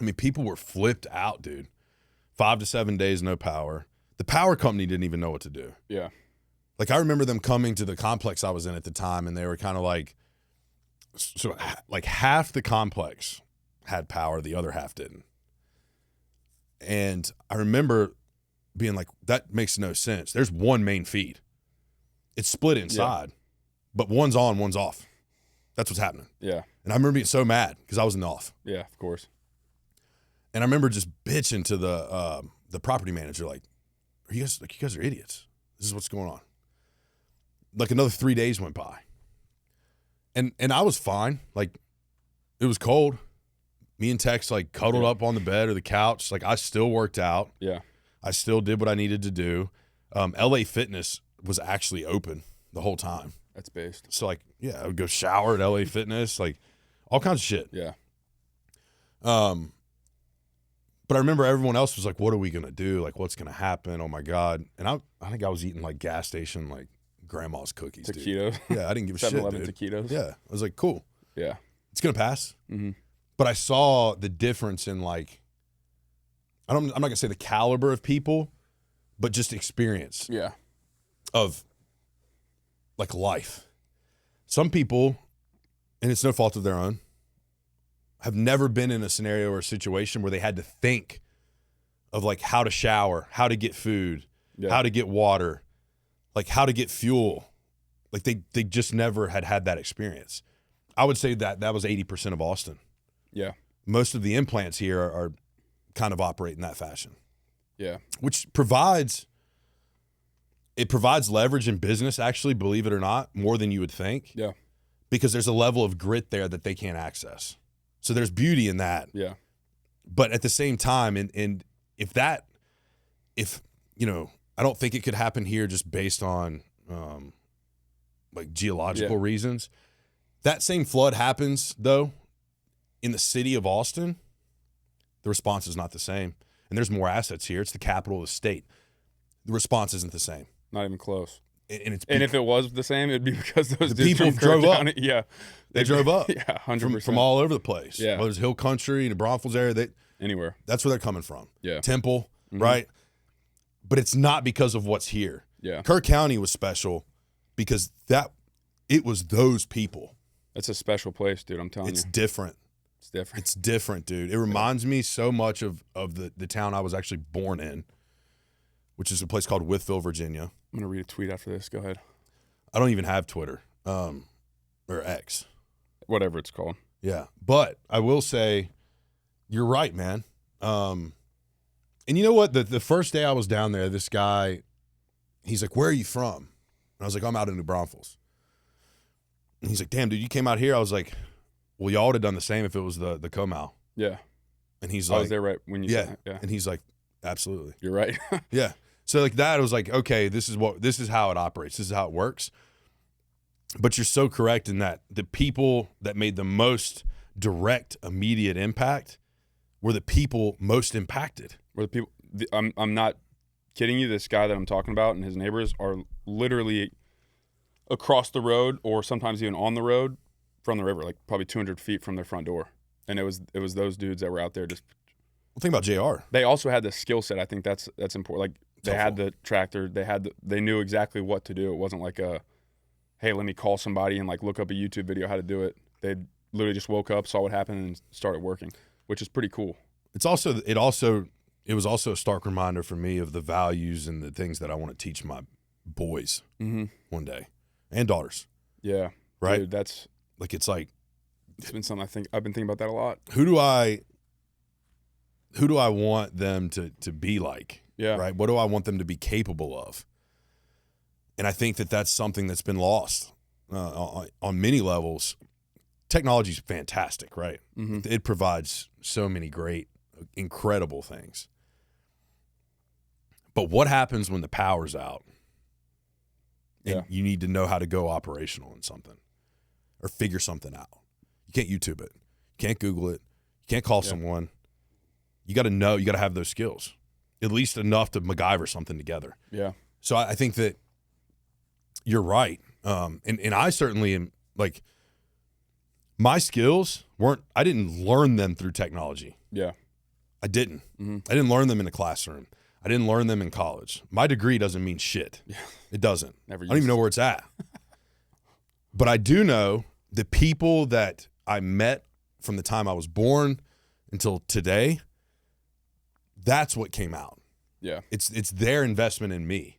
A: I mean, people were flipped out, dude. 5 to 7 days, no power. The power company didn't even know what to do.
B: Yeah.
A: Like, I remember them coming to the complex I was in at the time, and they were kind of like, so like half the complex had power, the other half didn't. And I remember being like, that makes no sense. There's one main feed. It's split inside, but one's on, one's off. That's what's happening.
B: Yeah.
A: And I remember being so mad because I was in the off.
B: Yeah, of course.
A: And I remember just bitching to the property manager, like, you guys are idiots. This is what's going on. Like, another 3 days went by. And I was fine. Like, it was cold. Me and Tex, like, cuddled up on the bed or the couch. Like, I still worked out.
B: Yeah.
A: I still did what I needed to do. LA Fitness was actually open the whole time.
B: That's based.
A: So, like, I would go shower at LA Fitness, like, all kinds of shit.
B: Yeah.
A: But I remember everyone else was like, what are we going to do? Like, what's going to happen? Oh, my God. And I think I was eating, like, gas station, like, grandma's cookies,
B: taquitos.
A: Dude. Yeah, I didn't give a shit, dude.
B: 7-Eleven taquitos.
A: Yeah. I was like, cool.
B: Yeah.
A: It's going to pass.
B: Mm-hmm.
A: But I saw the difference in, like, I'm not going to say the caliber of people, but just experience.
B: Yeah.
A: Of, like, life. Some people, and it's no fault of their own, have never been in a scenario or a situation where they had to think of, like, how to shower, how to get food, how to get water, like, how to get fuel. Like, they just never had that experience. I would say that was 80% of Austin.
B: Yeah.
A: Most of the implants here are kind of operate in that fashion.
B: Yeah.
A: Which provides leverage in business, actually, believe it or not, more than you would think.
B: Yeah.
A: Because there's a level of grit there that they can't access. So there's beauty in that.
B: Yeah.
A: But at the same time, and if I don't think it could happen here just based on like geological reasons. That same flood happens, though, in the city of Austin. The response is not the same. And there's more assets here. It's the capital of the state. The response isn't the same.
B: Not even close.
A: And
B: if it was the same, it'd be because those
A: the
B: dudes
A: people
B: from Kerr
A: drove
B: County,
A: up. They drove up.
B: Yeah, 100%.
A: From all over the place.
B: Yeah.
A: Whether it's Hill Country and the Braunfels area.
B: Anywhere.
A: That's where they're coming from.
B: Yeah.
A: Temple, right? But it's not because of what's here.
B: Yeah.
A: Kerr County was special because it was those people.
B: It's a special place, dude. I'm telling you.
A: It's different.
B: It's different.
A: It's different, dude. It reminds me so much of the town I was actually born in, which is a place called Wytheville, Virginia.
B: I'm going to read a tweet after this. Go ahead.
A: I don't even have Twitter or X.
B: Whatever it's called.
A: Yeah. But I will say, you're right, man. And you know what? The first day I was down there, this guy, he's like, where are you from? And I was like, I'm out in New Braunfels. And he's like, damn, dude, you came out here? I was like, well, y'all would have done the same if it was the Comal.
B: Yeah.
A: And he's
B: I
A: like,
B: was there right when you said that. Yeah.
A: And he's like, absolutely.
B: You're right.
A: Yeah. So like that, I was like, okay, this is how it operates. This is how it works. But you're so correct in that the people that made the most direct, immediate impact were the people most impacted.
B: Were the people? I'm not kidding you. This guy that I'm talking about and his neighbors are literally across the road, or sometimes even on the road from the river, like probably 200 feet from their front door. And it was those dudes that were out there just.
A: Well, think about JR.
B: They also had the skill set. I think that's important. Like they had the tractor. They knew exactly what to do. It wasn't like hey, let me call somebody and like look up a YouTube video how to do it. They literally just woke up, saw what happened, and started working, which is pretty cool.
A: It was also a stark reminder for me of the values and the things that I want to teach my boys one day. and daughters.
B: Yeah.
A: Right?
B: Dude, it's been something I've been thinking about that a lot.
A: Who do I want them to be like?
B: Yeah.
A: Right? What do I want them to be capable of? And I think that's something that's been lost on many levels. Technology is fantastic, right?
B: Mm-hmm.
A: It provides so many great, incredible things. But what happens when the power's out and you need to know how to go operational in something or figure something out? You can't YouTube it. You can't Google it. You can't call someone. You got to know. You got to have those skills, at least enough to MacGyver something together.
B: Yeah.
A: So I think that you're right. And I certainly am, like, my skills I didn't learn them through technology.
B: Yeah.
A: I didn't.
B: Mm-hmm.
A: I didn't learn them in a classroom. I didn't learn them in college. My degree doesn't mean shit.
B: Yeah.
A: It doesn't. I
B: Never
A: don't even know where it's at. But I do know the people that I met from the time I was born until today, that's what came out.
B: Yeah.
A: It's their investment in me.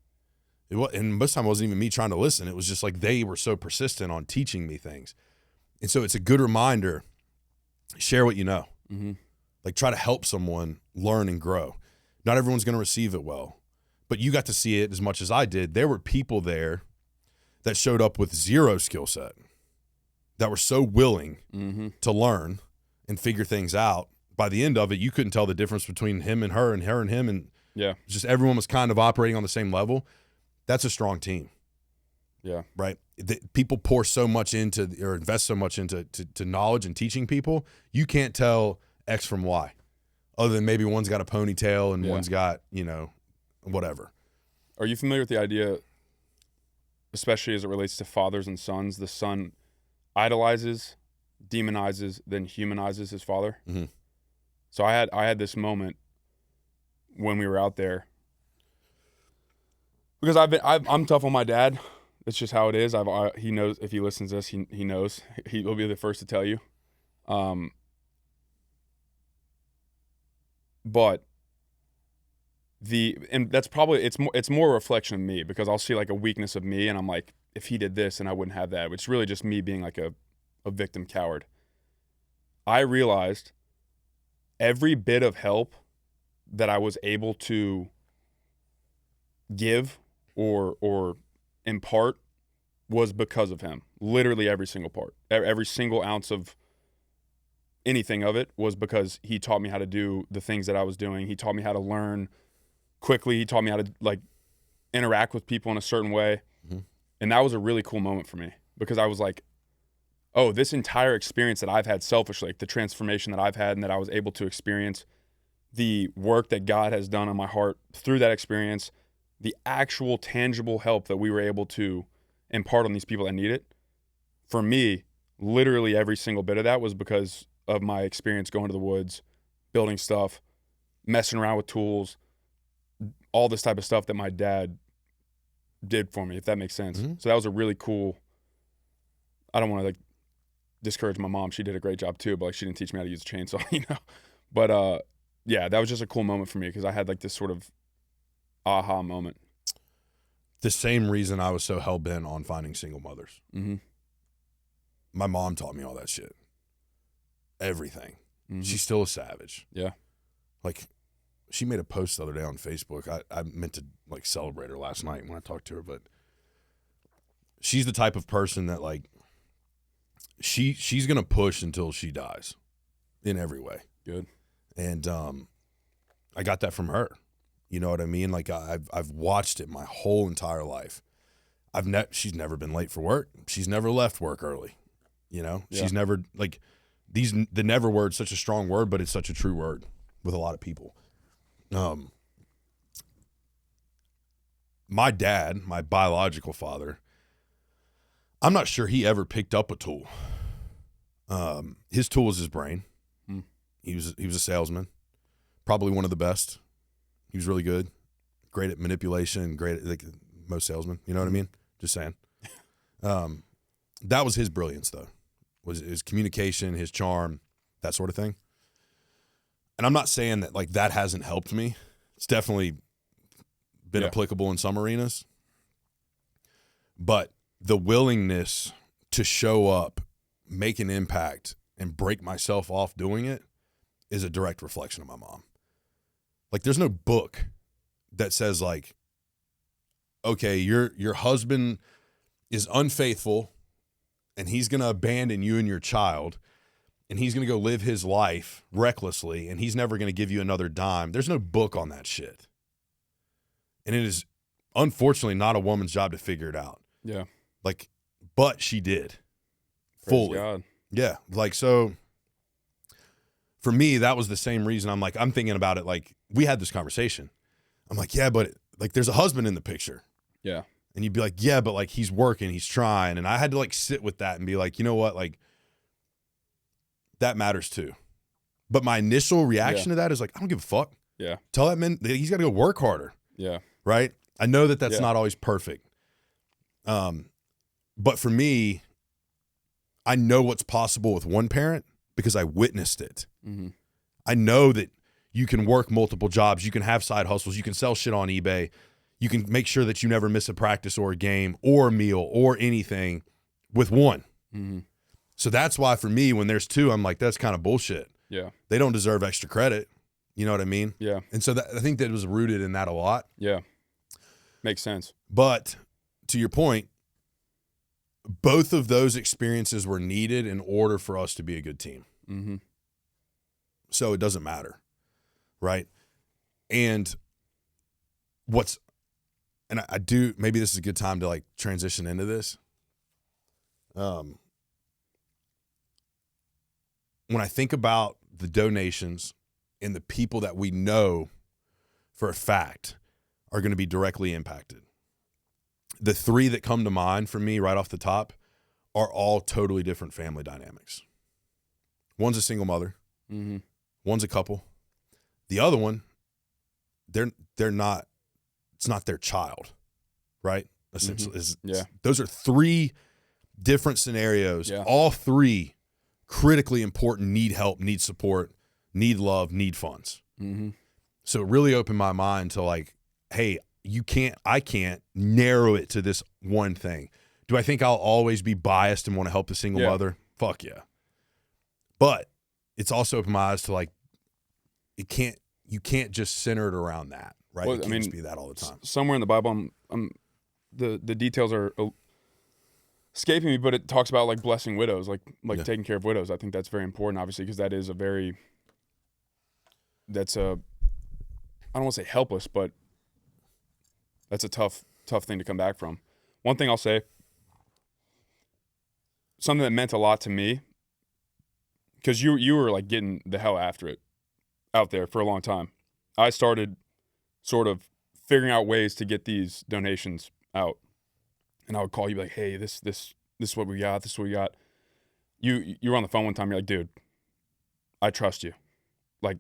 A: And most of the time it wasn't even me trying to listen. It was just like they were so persistent on teaching me things. And so it's a good reminder, share what you know.
B: Mm-hmm.
A: Like, try to help someone learn and grow. Not everyone's going to receive it well, but you got to see it as much as I did. There were people there that showed up with zero skill set that were so willing to learn and figure things out. By the end of it, you couldn't tell the difference between him and her and him. And just everyone was kind of operating on the same level. That's a strong team.
B: Yeah.
A: Right. People pour so much into or invest so much into knowledge and teaching people. You can't tell X from Y, other than maybe one's got a ponytail and one's got, whatever.
B: Are you familiar with the idea, especially as it relates to fathers and sons? The son idolizes, demonizes, then humanizes his father.
A: Mm-hmm.
B: So I had this moment when we were out there, because I'm tough on my dad. It's just how it is. He knows, if he listens to this, he knows. He'll be the first to tell you. But that's probably, it's more a reflection of me, because I'll see like a weakness of me and I'm like, if he did this and I wouldn't have that. It's really just me being like a victim coward. I realized every bit of help that I was able to give or impart was because of him. Literally every single part, every single ounce of anything of it was because he taught me how to do the things that I was doing. He taught me how to learn quickly. He taught me how to like interact with people in a certain way. Mm-hmm. And that was a really cool moment for me, because I was like, oh, this entire experience that I've had selfishly, like the transformation that I've had and that I was able to experience, the work that God has done on my heart through that experience, the actual tangible help that we were able to impart on these people that need it. For me, literally every single bit of that was because of my experience going to the woods, building stuff, messing around with tools, all this type of stuff that my dad did for me, if that makes sense. Mm-hmm. So that was a really cool, I don't want to like discourage my mom. She did a great job too, but like she didn't teach me how to use a chainsaw, But yeah, that was just a cool moment for me, because I had like this sort of aha moment.
A: The same reason I was so hell-bent on finding single mothers.
B: Mm-hmm.
A: My mom taught me all that shit. Everything. Mm-hmm. She's still a savage.
B: Yeah.
A: Like, she made a post the other day on Facebook. I meant to like celebrate her last night when I talked to her, but she's the type of person that like she's gonna push until she dies in every way.
B: Good.
A: And I got that from her. You know what I mean? Like I've watched it my whole entire life. She's never been late for work. She's never left work early. Yeah. She's never like the never word's such a strong word, but it's such a true word with a lot of people. My dad, my biological father, I'm not sure he ever picked up a tool. His tool was his brain. He was a salesman, probably one of the best. He was really good, great at manipulation, great at like most salesmen. You know what I mean? Just saying. That was his brilliance, though, was his communication, his charm, that sort of thing. And I'm not saying that like that hasn't helped me. It's definitely been applicable in some arenas. But the willingness to show up, make an impact, and break myself off doing it is a direct reflection of my mom. Like, there's no book that says, like, okay, your husband is unfaithful and he's going to abandon you and your child and he's going to go live his life recklessly and he's never going to give you another dime. There's no book on that shit. And it is unfortunately not a woman's job to figure it out.
B: Yeah.
A: Like, but she did.
B: Praise
A: Fully.
B: God.
A: Yeah. Like, so for me, that was the same reason I'm thinking about it. Like, we had this conversation. I'm like, yeah, but like, there's a husband in the picture.
B: Yeah.
A: And you'd be like, yeah, but like, he's working, he's trying. And I had to like sit with that and be like, you know what? Like, that matters too. But my initial reaction to that is like, I don't give a fuck.
B: Yeah.
A: Tell that man he's got to go work harder.
B: Yeah.
A: Right. I know that that's not always perfect. But for me, I know what's possible with one parent because I witnessed it.
B: Mm-hmm.
A: I know that you can work multiple jobs. You can have side hustles. You can sell shit on eBay. You can make sure that you never miss a practice or a game or a meal or anything with one.
B: Mm-hmm.
A: So that's why for me, when there's two, I'm like, that's kind of bullshit.
B: Yeah.
A: They don't deserve extra credit. You know what I mean?
B: Yeah.
A: And so I think that it was rooted in that a lot.
B: Yeah. Makes sense.
A: But to your point, both of those experiences were needed in order for us to be a good team.
B: Mm-hmm.
A: So it doesn't matter, right? And I do, maybe this is a good time to like transition into this. When I think about the donations and the people that we know for a fact are going to be directly impacted, the three that come to mind for me right off the top are all totally different family dynamics. One's a single mother.
B: Mm-hmm.
A: One's a couple. The other one, they're not, it's not their child, right? Essentially,
B: Yeah.
A: Those are three different scenarios.
B: Yeah.
A: All three critically important, need help, need support, need love, need funds.
B: Mm-hmm.
A: So it really opened my mind to like, hey, I can't narrow it to this one thing. Do I think I'll always be biased and want to help the single mother? Fuck yeah. But it's also opened my eyes to like, you can't just center it around that, right?
B: Well,
A: it can't just be that all the time.
B: Somewhere in the Bible, the details are escaping me, but it talks about like blessing widows, like taking care of widows. I think that's very important, obviously, because that is I don't want to say helpless, but that's a tough thing to come back from. One thing I'll say, something that meant a lot to me, because you were like getting the hell after it out there for a long time. I started sort of figuring out ways to get these donations out, and I would call you like, "Hey, this is what we got. This is what we got." You were on the phone one time. You're like, "Dude, I trust you. Like,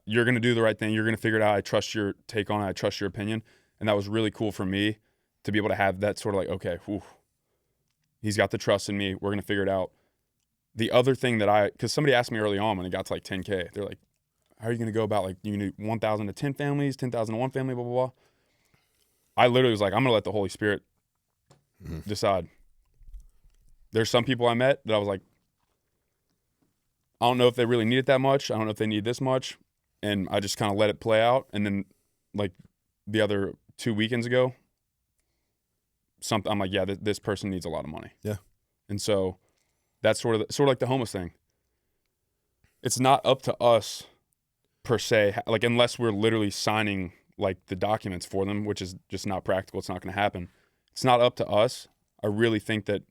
B: you're gonna do the right thing. You're gonna figure it out. I trust your take on it. I trust your opinion." And that was really cool for me to be able to have that sort of like, okay, whew, he's got the trust in me. We're gonna figure it out. The other thing that because somebody asked me early on when it got to like 10K, they're like, how are you going to go about like, you need 1,000 to 10 families, 10,000 to one family, blah, blah, blah. I literally was like, I'm going to let the Holy Spirit decide. There's some people I met that I was like, I don't know if they really need it that much. I don't know if they need this much. And I just kind of let it play out. And then like the other 2 weekends ago, I'm like, yeah, this person needs a lot of money.
A: Yeah.
B: And so that's sort of like the homeless thing. It's not up to us per se, like unless we're literally signing like the documents for them, which is just not practical. It's not going to happen. It's not up to us. I really think that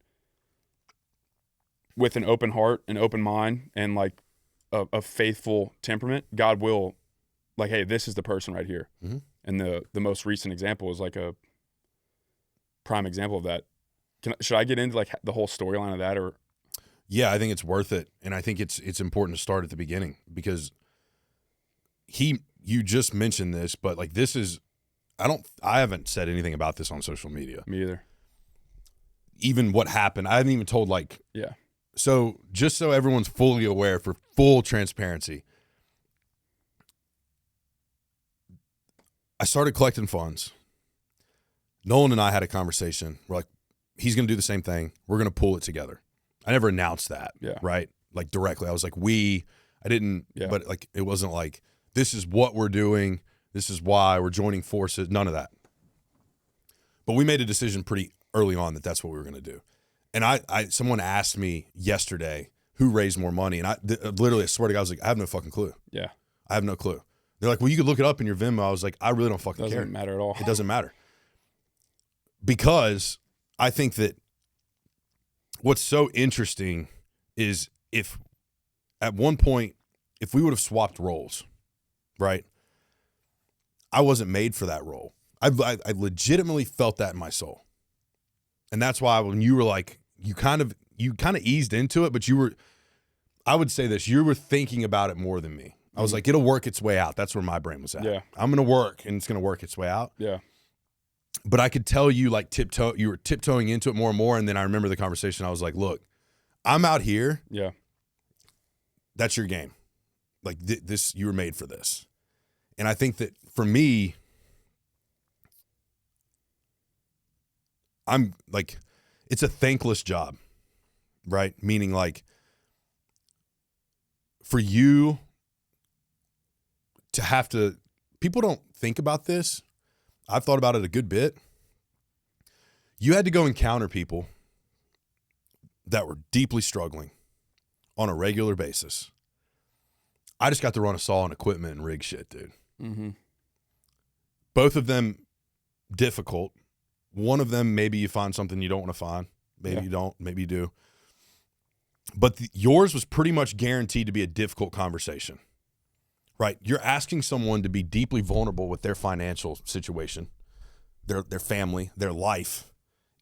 B: with an open heart, an open mind, and like a faithful temperament, God will like, hey, this is the person right here. Mm-hmm. And the most recent example is like a prime example of that. Should I get into like the whole storyline of that, or?
A: Yeah, I think it's worth it, and I think it's important to start at the beginning because you just mentioned this, but like this is, I haven't said anything about this on social media.
B: Me either.
A: Even what happened, I haven't even told like.
B: Yeah.
A: So just so everyone's fully aware, for full transparency, I started collecting funds. Nolan and I had a conversation. We're like, he's going to do the same thing. We're going to pull it together. I never announced that, right? Like directly. I was like, I didn't, but like, it wasn't like, this is what we're doing. This is why we're joining forces. None of that. But we made a decision pretty early on that that's what we were going to do. And someone asked me yesterday who raised more money. And literally, I swear to God, I was like, I have no fucking clue.
B: Yeah.
A: I have no clue. They're like, well, you could look it up in your Venmo. I was like, I really don't fucking care.
B: Doesn't matter at all.
A: It doesn't matter. Because I think that what's so interesting is if at one point, if we would have swapped roles, right? I wasn't made for that role. I legitimately felt that in my soul. And that's why when you were like, you kind of eased into it, but I would say this, you were thinking about it more than me. I was like, it'll work its way out. That's where my brain was at.
B: Yeah.
A: I'm going to work and it's going to work its way out.
B: Yeah.
A: But I could tell you like you were tiptoeing into it more and more. And then I remember the conversation. I was like, look, I'm out here.
B: Yeah.
A: That's your game. Like this, you were made for this. And I think that for me, I'm like, it's a thankless job, right? Meaning like for you to have to, people don't think about this. I've thought about it a good bit. You had to go encounter people that were deeply struggling on a regular basis. I just got to run a saw and equipment and rig shit, dude.
B: Mm-hmm.
A: Both of them difficult. One of them, maybe you find something you don't want to find. Maybe you don't. Maybe you do. But yours was pretty much guaranteed to be a difficult conversation, right? You're asking someone to be deeply vulnerable with their financial situation, their family, their life,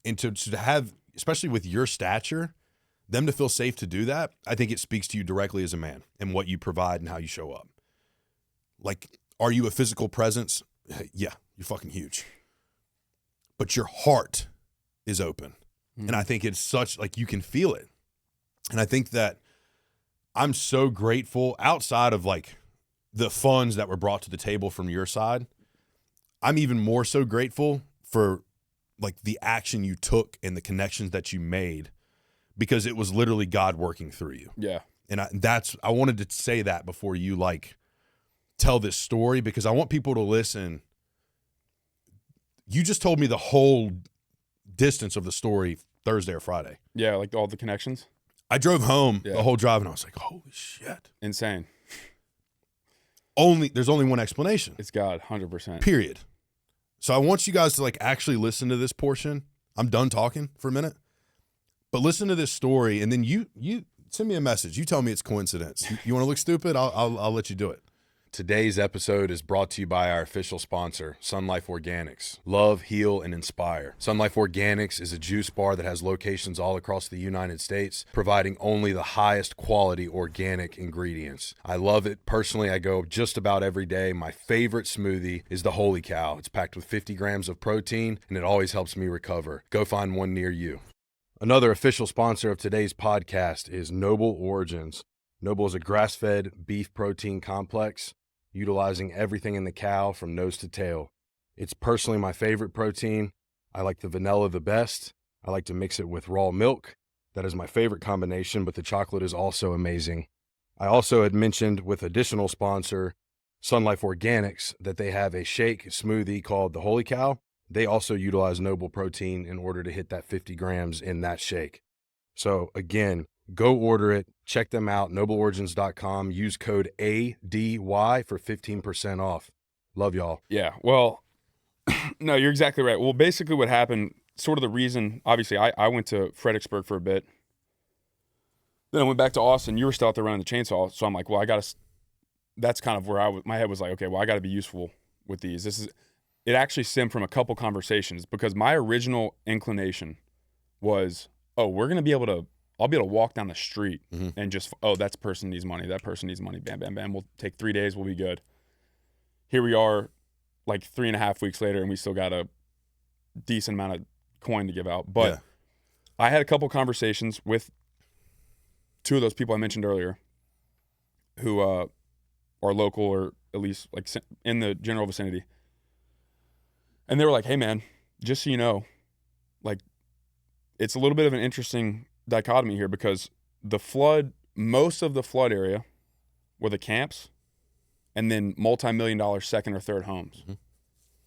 A: and to have, especially with your stature, them to feel safe to do that. I think it speaks to you directly as a man and what you provide and how you show up. Like, are you a physical presence? Yeah, you're fucking huge. But your heart is open. And I think it's such, like, you can feel it. And I think that I'm so grateful outside of like the funds that were brought to the table from your side. I'm even more so grateful for like the action you took and the connections that you made, because it was literally God working through you.
B: Yeah.
A: And I wanted to say that before you like tell this story, because I want people to listen. You just told me the whole distance of the story Thursday or Friday.
B: Yeah, like all the connections.
A: I drove home the whole drive and I was like, holy shit.
B: Insane.
A: There's only one explanation.
B: It's God, 100%.
A: Period. So I want you guys to like actually listen to this portion. I'm done talking for a minute. But listen to this story, and then you send me a message. You tell me it's coincidence. You want to look stupid? I'll let you do it. Today's episode is brought to you by our official sponsor, Sun Life Organics. Love, heal, and inspire. Sun Life Organics is a juice bar that has locations all across the United States, providing only the highest quality organic ingredients. I love it. Personally, I go just about every day. My favorite smoothie is the Holy Cow. It's packed with 50 grams of protein, and it always helps me recover. Go find one near you. Another official sponsor of today's podcast is Noble Origins. Noble is a grass-fed beef protein complex, utilizing everything in the cow from nose to tail. It's personally my favorite protein. I like the vanilla the best. I like to mix it with raw milk. That is my favorite combination, but the chocolate is also amazing. I also had mentioned with additional sponsor, Sun Life Organics, that they have a shake smoothie called the Holy Cow. They also utilize Noble protein in order to hit that 50 grams in that shake. So again, go order it. Check them out, nobleorigins.com. Use code ADY for 15% off. Love y'all.
B: Yeah, well, no, you're exactly right. Well, basically what happened, sort of the reason, obviously, I went to Fredericksburg for a bit. Then I went back to Austin. You were still out there running the chainsaw. So I'm like, well, that's kind of where my head was like, okay, well, I got to be useful with these. It actually stemmed from a couple conversations, because my original inclination was, I'll be able to walk down the street and just, that person needs money. That person needs money. Bam, bam, bam. We'll take 3 days. We'll be good. Here we are like 3.5 weeks later, and we still got a decent amount of coin to give out. But I had a couple conversations with two of those people I mentioned earlier who are local, or at least like in the general vicinity. And they were like, hey, man, just so you know, like, it's a little bit of an interesting dichotomy here because most of the flood area were the camps and then multi-million-dollar second or third homes.
A: Mm-hmm.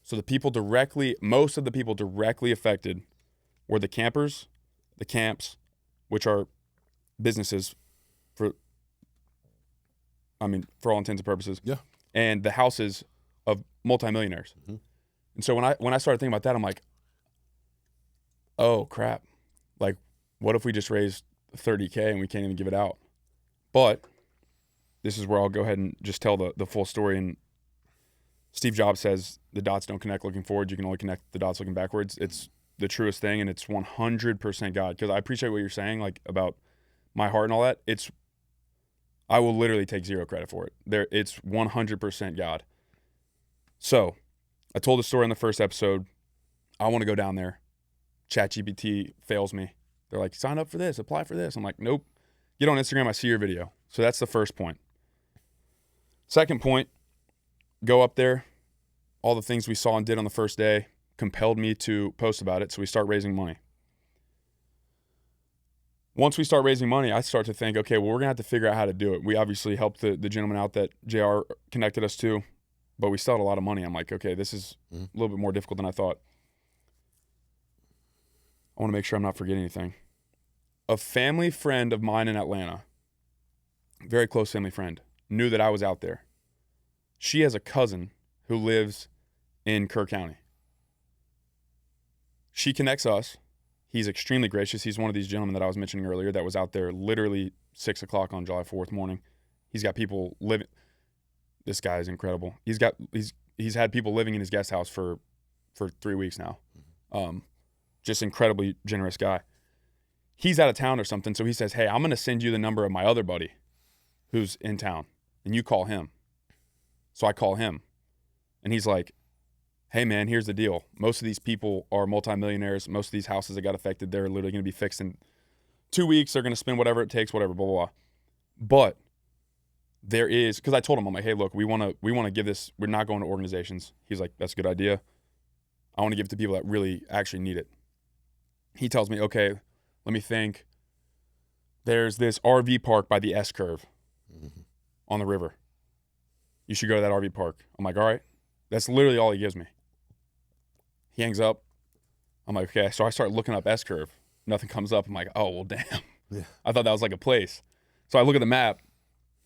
B: So most of the people directly affected were the campers, the camps, which are businesses for all intents and purposes.
A: Yeah.
B: And the houses of multimillionaires.
A: Mm-hmm.
B: And so when I started thinking about that, I'm like, oh crap. Like, what if we just raised $30K and we can't even give it out? But this is where I'll go ahead and just tell the full story. And Steve Jobs says the dots don't connect looking forward. You can only connect the dots looking backwards. It's the truest thing, and it's 100% God. Because I appreciate what you're saying, like about my heart and all that. I will literally take zero credit for it. It's 100% God. So I told the story in the first episode. I want to go down there. ChatGPT fails me. They're like, sign up for this, apply for this. I'm like, nope. Get on Instagram, I see your video. So that's the first point. Second point, go up there. All the things we saw and did on the first day compelled me to post about it. So we start raising money. Once we start raising money, I start to think, okay, well, we're going to have to figure out how to do it. We obviously helped the gentleman out that JR connected us to, but we still had a lot of money. I'm like, okay, this is a little bit more difficult than I thought. I want to make sure I'm not forgetting anything. A family friend of mine in Atlanta, very close family friend, knew that I was out there. She has a cousin who lives in Kerr County. She connects us. He's extremely gracious. He's one of these gentlemen that I was mentioning earlier that was out there literally 6 o'clock on July 4th morning. He's got people living. This guy is incredible. He's had people living in his guest house for 3 weeks now. Just incredibly generous guy. He's out of town or something, so he says, hey, I'm going to send you the number of my other buddy who's in town, and you call him. So I call him, and he's like, hey, man, here's the deal. Most of these people are multimillionaires. Most of these houses that got affected, they're literally going to be fixed in 2 weeks. They're going to spend whatever it takes, whatever, blah, blah, blah. But there is, because I told him, I'm like, hey, look, we want to give this, we're not going to organizations. He's like, that's a good idea. I want to give it to people that really actually need it. He tells me, okay, let me think. There's this RV park by the S curve on the river. You should go to that RV park. I'm like, all right. That's literally all he gives me. He hangs up. I'm like, okay. So I start looking up S curve. Nothing comes up. I'm like, oh, well, damn. Yeah. I thought that was like a place. So I look at the map.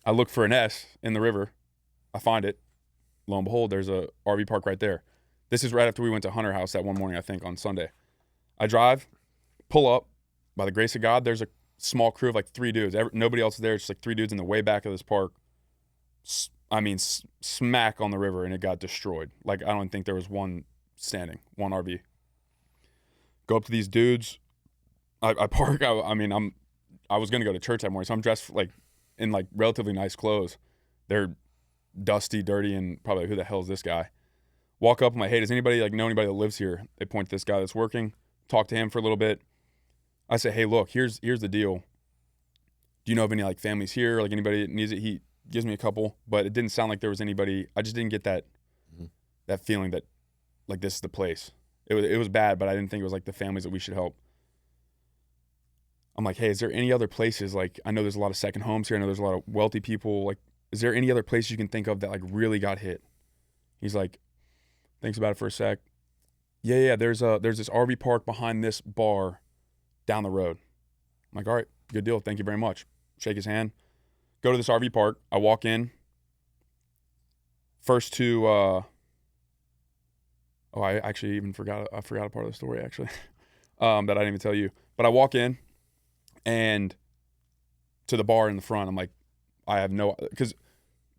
B: I look for an S in the river. I find it. Lo and behold, there's a RV park right there. This is right after we went to Hunter House that one morning, I think, on Sunday. I drive, pull up. By the grace of God, there's a small crew of like 3 dudes. Nobody else is there. It's just like 3 dudes in the way back of this park. Smack on the river, and it got destroyed. Like, I don't think there was one standing, one RV. Go up to these dudes. I park. I was going to go to church that morning, so I'm dressed like in like relatively nice clothes. They're dusty, dirty, and probably like, who the hell is this guy? Walk up. I'm like, hey, does anybody like know anybody that lives here? They point to this guy that's working. Talk to him for a little bit. I say, hey, look, here's the deal. Do you know of any like families here, like anybody that needs it? He gives me a couple, but it didn't sound like there was anybody. I just didn't get that feeling that like this is the place. It was bad, but I didn't think it was like the families that we should help. I'm like, hey, is there any other places? Like, I know there's a lot of second homes here. I know there's a lot of wealthy people. Like, is there any other places you can think of that like really got hit? He's like, thinks about it for a sec. Yeah. There's this RV park behind this bar down the road. I'm like, all right, good deal. Thank you very much. Shake his hand. Go to this RV park. I walk in. First two, I actually even forgot a part of the story actually that I didn't even tell you. But I walk in and to the bar in the front. I'm like, because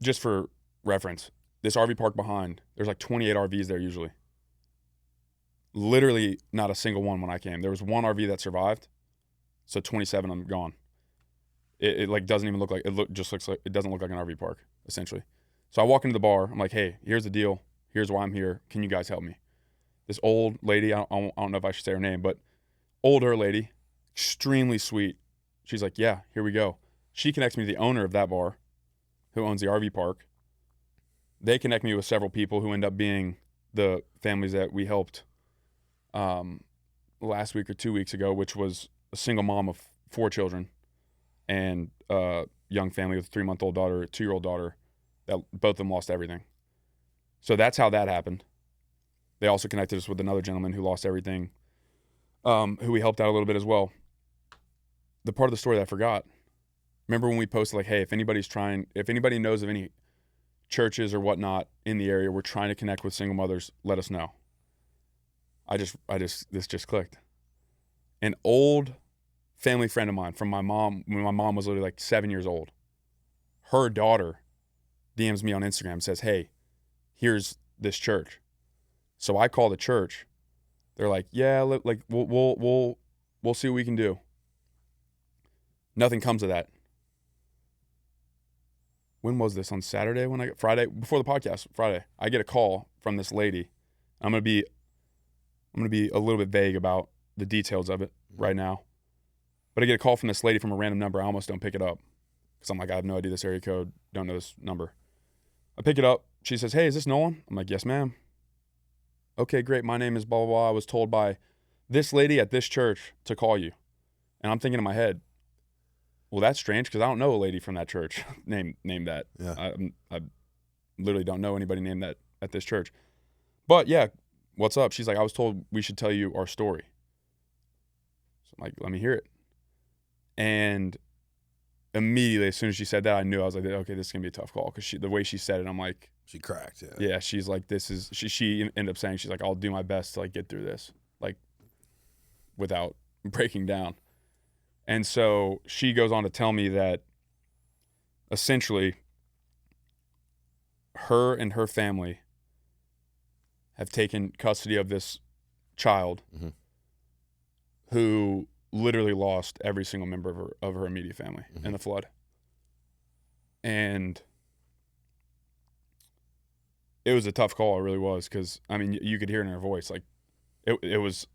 B: just for reference, this RV park behind, there's like 28 RVs there usually. Literally not a single one when I came. There was one RV that survived, so 27 of them gone. It like doesn't even look like it doesn't look like an RV park essentially. So I walk into the bar. I'm like, hey, here's the deal. Here's why I'm here. Can you guys help me? This old lady, I don't know if I should say her name, but older lady, extremely sweet. She's like, yeah, here we go. She connects me to the owner of that bar, who owns the RV park. They connect me with several people who end up being the families that we helped last week or 2 weeks ago, which was a single mom of 4 children and a young family with a 3-month-old daughter, a 2-year-old daughter, that both of them lost everything. So that's how that happened. They also connected us with another gentleman who lost everything, who we helped out a little bit as well. The part of the story that I forgot, remember when we posted like, hey, if anybody knows of any churches or whatnot in the area, we're trying to connect with single mothers, let us know. This just clicked. An old family friend of mine from my mom, when my mom was literally like 7 years old, her daughter DMs me on Instagram and says, hey, here's this church. So I call the church. They're like, yeah, like we'll see what we can do. Nothing comes of that. When was this? On Saturday? Friday, before the podcast, Friday, I get a call from this lady. I'm gonna be a little bit vague about the details of it right now. But I get a call from this lady from a random number. I almost don't pick it up because I'm like, I have no idea this area code, don't know this number. I pick it up. She says, hey, is this Nolan? I'm like, yes, ma'am. Okay, great. My name is blah, blah, blah. I was told by this lady at this church to call you. And I'm thinking in my head, well, that's strange because I don't know a lady from that church named that.
A: Yeah.
B: I literally don't know anybody named that at this church. But yeah, what's up? She's like, I was told we should tell you our story. So I'm like, let me hear it. And immediately, as soon as she said that, I knew. I was like, okay, this is going to be a tough call. Because the way she said it, I'm like.
A: She cracked, yeah.
B: Yeah, she's like, she ended up saying, she's like, I'll do my best to like get through this. Like, without breaking down. And so she goes on to tell me that essentially her and her family have taken custody of this child who literally lost every single member of her immediate family in the flood. And it was a tough call, it really was, because, I mean, you could hear it in her voice. Like, it was,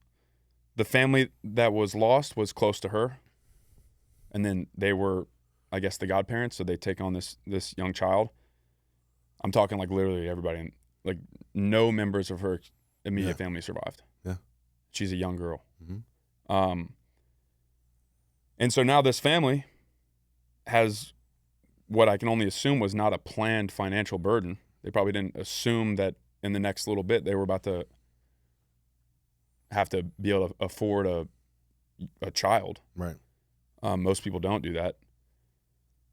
B: the family that was lost was close to her, and then they were, I guess, the godparents, so they take on this young child. I'm talking, like, literally everybody, and, like, no members of her immediate family survived.
A: Yeah.
B: She's a young girl. And so now this family has what I can only assume was not a planned financial burden. They probably didn't assume that in the next little bit they were about to have to be able to afford a child.
A: Right.
B: Most people don't do that.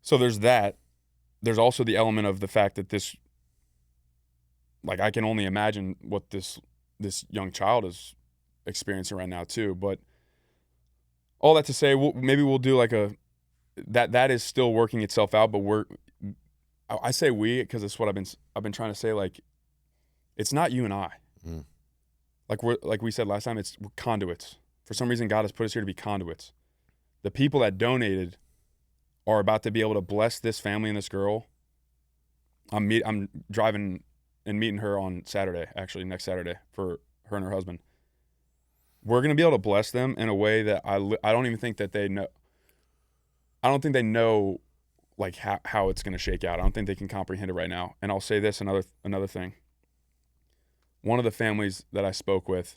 B: So there's that. There's also the element of the fact that this, like, I can only imagine what this young child is experiencing right now too. But all that to say, maybe we'll do like that is still working itself out. But I say we because it's what I've been trying to say. Like, it's not you and I. Like we said last time, we're conduits. For some reason, God has put us here to be conduits. The people that donated are about to be able to bless this family and this girl. I'm driving and meeting her on Saturday, actually next Saturday, for her and her husband. We're going to be able to bless them in a way that I don't even think that they know. I don't think they know like how it's going to shake out. I don't think they can comprehend it right now. And I'll say this, another thing. One of the families that I spoke with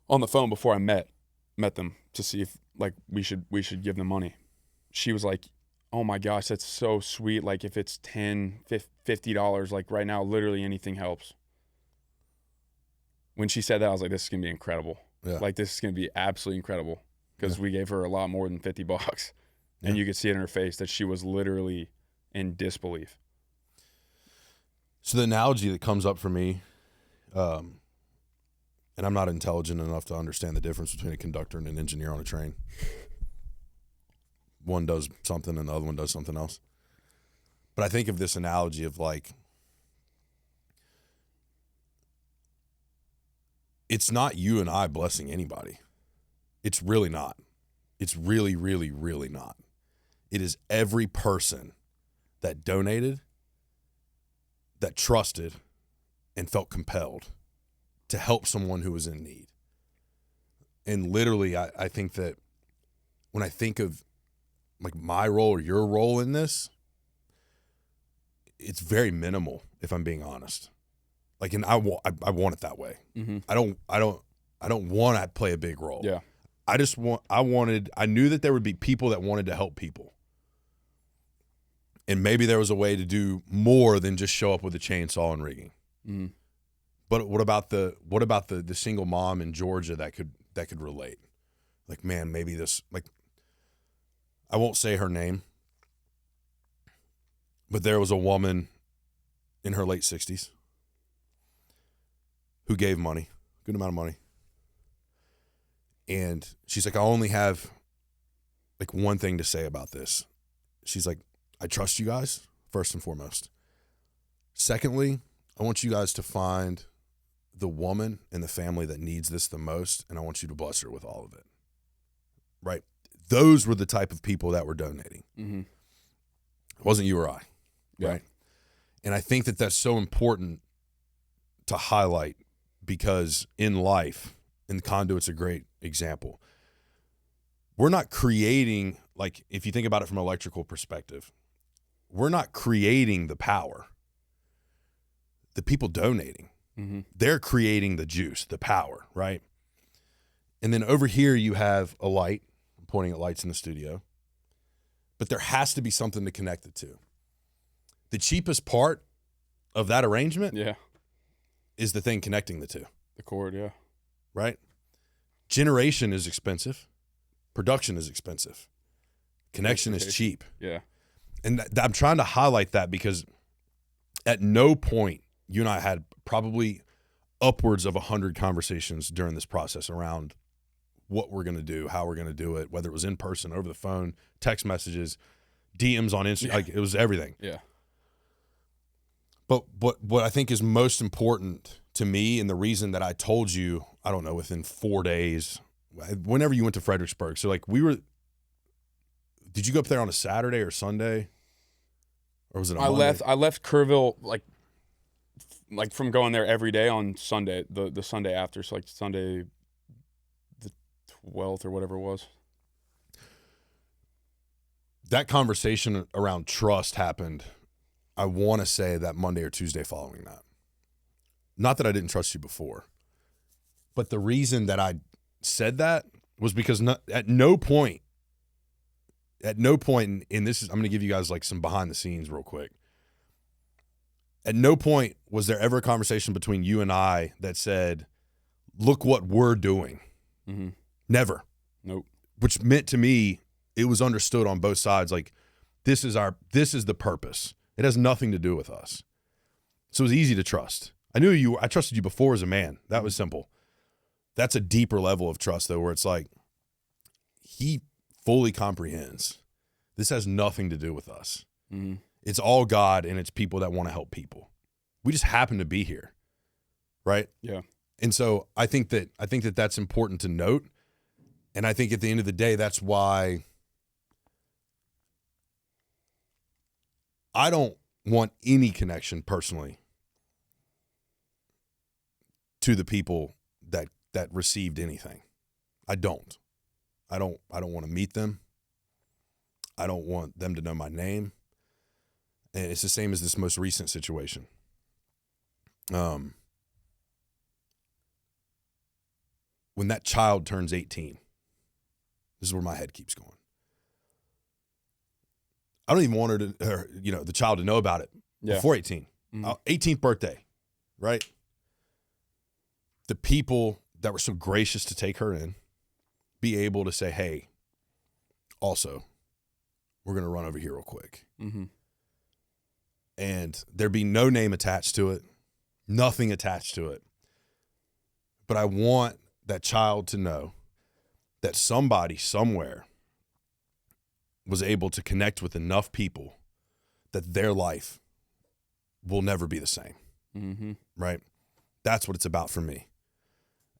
B: on the phone before I met them to see if like we should give them money. She was like, "Oh my gosh, that's so sweet. Like if it's $10, $50, like right now, literally anything helps." When she said that, I was like, this is going to be incredible.
A: Yeah.
B: Like this is going to be absolutely incredible because we gave her a lot more than $50. And you could see it in her face that she was literally in disbelief.
A: So the analogy that comes up for me, and I'm not intelligent enough to understand the difference between a conductor and an engineer on a train. One does something and the other one does something else. But I think of this analogy of like, it's not you and I blessing anybody. It's really not. It's really, really, really not. It is every person that donated, that trusted, and felt compelled to help someone who was in need. And literally, I think that when I think of like my role or your role in this, it's very minimal, if I'm being honest. Like, and I want it that way.
B: Mm-hmm.
A: I I don't want to play a big role.
B: Yeah.
A: I knew that there would be people that wanted to help people. And maybe there was a way to do more than just show up with a chainsaw and rigging.
B: Mm.
A: But what about the single mom in Georgia that could relate? Like, man, maybe this, like, I won't say her name, but there was a woman in her late 60s who gave money, good amount of money. And she's like, I only have like one thing to say about this. She's like, I trust you guys, first and foremost. Secondly, I want you guys to find the woman in the family that needs this the most, and I want you to bless her with all of it. Right? Those were the type of people that were donating.
B: Mm-hmm.
A: It wasn't you or I,
B: Yeah.
A: right? And I think that that's so important to highlight because in life, and Conduit's a great example, we're not creating, like if you think about it from an electrical perspective, we're not creating the power. The people donating,
B: Mm-hmm.
A: they're creating the juice, the power, right? And then over here you have a light. I'm pointing at lights in the studio. But there has to be something to connect it to. The cheapest part of that arrangement
B: Yeah.
A: is the thing connecting the two,
B: The cord, yeah.
A: right? Generation is expensive. Production is expensive. Connection is cheap.
B: Yeah.
A: And I'm trying to highlight that because at no point you and I had probably upwards of 100 conversations during this process around what we're going to do, how we're going to do it, whether it was in person, over the phone, text messages, DMs on Instagram, like it was everything.
B: Yeah.
A: But what I think is most important to me, and the reason that I told you, I don't know, within 4 days, whenever you went to Fredericksburg. So like did you go up there on a Saturday or Sunday? Or was it a Monday?
B: I left Kerrville like from going there every day on Sunday, the Sunday after, so like Sunday the 12th or whatever it was.
A: That conversation around trust happened, I want to say that Monday or Tuesday following that. Not that I didn't trust you before, but the reason that I said that was because at no point, and this is, I'm going to give you guys like some behind the scenes real quick. At no point was there ever a conversation between you and I that said, look what we're doing.
B: Mm-hmm.
A: Never.
B: Nope.
A: Which meant to me, it was understood on both sides. Like, this is the purpose. It has nothing to do with us. So it was easy to trust. I trusted you before as a man. That was simple. That's a deeper level of trust though, where it's like, he fully comprehends. This has nothing to do with us.
B: Mm-hmm.
A: It's all God, and it's people that want to help people. We just happen to be here, right?
B: Yeah.
A: And so I think that that's important to note, and I think at the end of the day, that's why I don't want any connection personally to the people that received anything. I don't want to meet them. I don't want them to know my name. And it's the same as this most recent situation. When that child turns 18, this is where my head keeps going. I don't even want the child to know about it before 18.
B: Mm-hmm.
A: 18th birthday, right? The people that were so gracious to take her in, be able to say, hey, also, we're going to run over here real quick.
B: Mm-hmm.
A: And there be no name attached to it, nothing attached to it. But I want that child to know that somebody somewhere was able to connect with enough people that their life will never be the same.
B: Mm-hmm.
A: Right? That's what it's about for me.